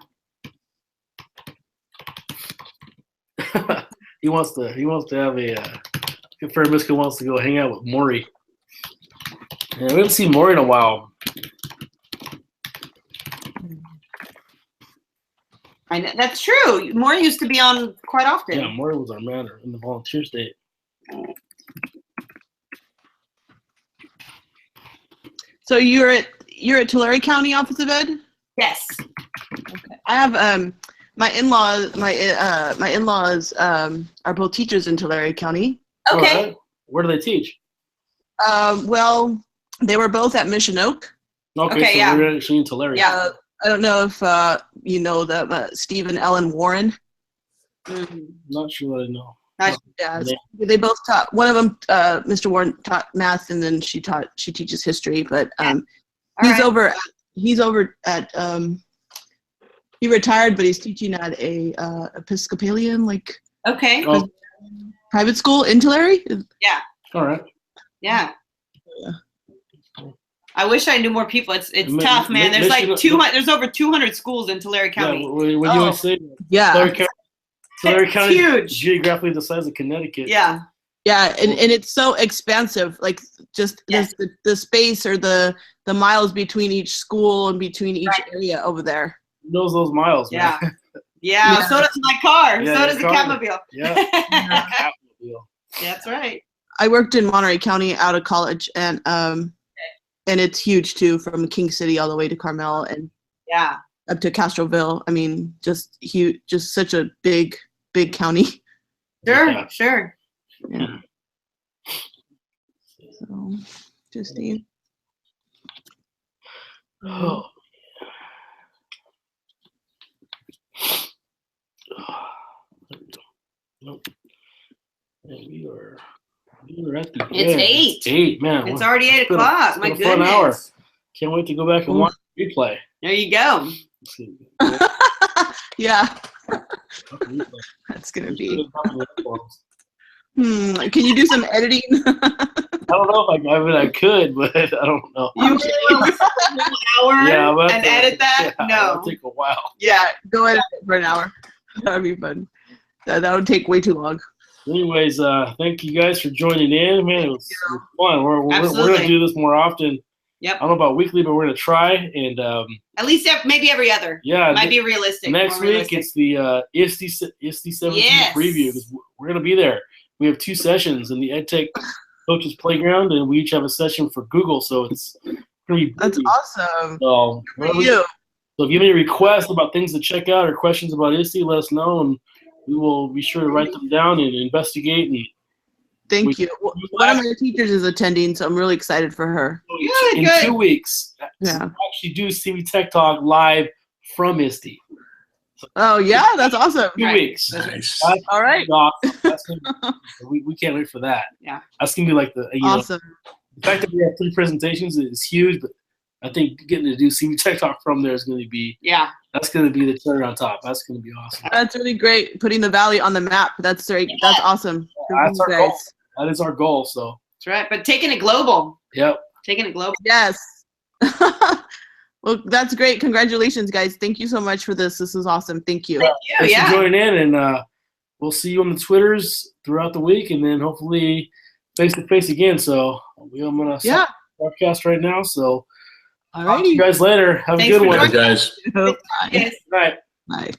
He wants to have Fermisco wants to go hang out with Maury. Yeah, we haven't seen Maury in a while. I know, that's true. Maury used to be on quite often. Yeah, Maury was our man in the volunteer state. So you're at Tulare County Office of Ed? Yes. Okay. I have my in-laws are both teachers in Tulare County. Okay. Right. Where do they teach? Well, they were both at Mission Oak. Okay, so yeah. we're actually in Tulare. Yeah. I don't know if you know them, Steve and Ellen Warren. Not sure what I know. Yeah, they both taught. One of them, Mr. Warren, taught math, and then she teaches history. But he's over at he retired, but he's teaching at a Episcopalian Okay. Oh, private school in Tulare. Yeah. all right. Yeah. I wish I knew more people. It's tough, man. There's Michigan- like 200. There's over 200 schools in Tulare Yeah, County. what do you always say? Yeah, Tulare It's County, huge. geographically the size of Connecticut. Yeah. yeah, and it's so expansive. Like just Yes. the space or the miles between each school and between each area over there. Who knows those miles, Yeah. man? Yeah. Yeah. So does my car. Yeah, So your does the car. Catmobile. Yeah. Catmobile. That's right. I worked in Monterey County out of college, and it's huge too, from King City all the way to Carmel, and Yeah. up to Castroville. I mean, just huge, just such a big county. Sure, Yeah. sure. Yeah. So, just the Oh. There we go. Nope. Yeah, we are at the It's end. 8. It's 8, man. It's already 8 been a- o'clock. it's My been a fun hour. goodness. Can't wait to go back and watch the replay. There you go. Let's see. yeah, Replay. that's gonna be. I Can you do some editing? don't know if I could, but I don't know. You Hour Yeah, but and edit that? Yeah, No. it'll take a while. yeah, go edit it for an hour. That would be fun. That would take way too long. Anyways, thank you guys for joining in, man. It was fun. We're gonna Absolutely. do this more often. Yep. I don't know about weekly, but we're gonna try. And At least maybe every other. yeah, Might be realistic. next more week realistic. it's the ISTE 17 Yes. preview. 'Cause we're gonna be there. We have 2 sessions in the EdTech Coaches Playground, and we each have a session for Google. So it's gonna be That's busy. awesome. So, For you. so if you have any requests about things to check out or questions about ISTE, let us know, and we will be sure to write them down and investigate. And Thank you. One of my teachers is attending, so I'm really excited for her. Good, in good. 2 weeks, Yeah. actually do CV Tech Talk live from ISTE. Oh yeah, that's awesome. 2 Right. weeks. Nice. That's All right. awesome. That's gonna be, we can't wait for that. Yeah. That's gonna be like the Awesome. the fact that we have 3 presentations is huge, but I think getting to do CV Tech Talk from there is going to be Yeah. that's going to be the cherry on top. That's going to be awesome. That's really great. Putting the valley on the map. That's great. That's awesome. That's Good our for you goal. That is our goal. So That's right. But taking it global. yep. Taking it global. Yes. Well, that's great. Congratulations, guys. Thank you so much for this. This is awesome. Thank you. Thank you. Thanks for Yeah. joining in, and we'll see you on the Twitters throughout the week, and then hopefully face to face again. So I'm gonna Yeah. broadcast right now. So All talk to you righty. guys later. Have Thanks a good for one. Bye, guys. Yes. Good night. Bye.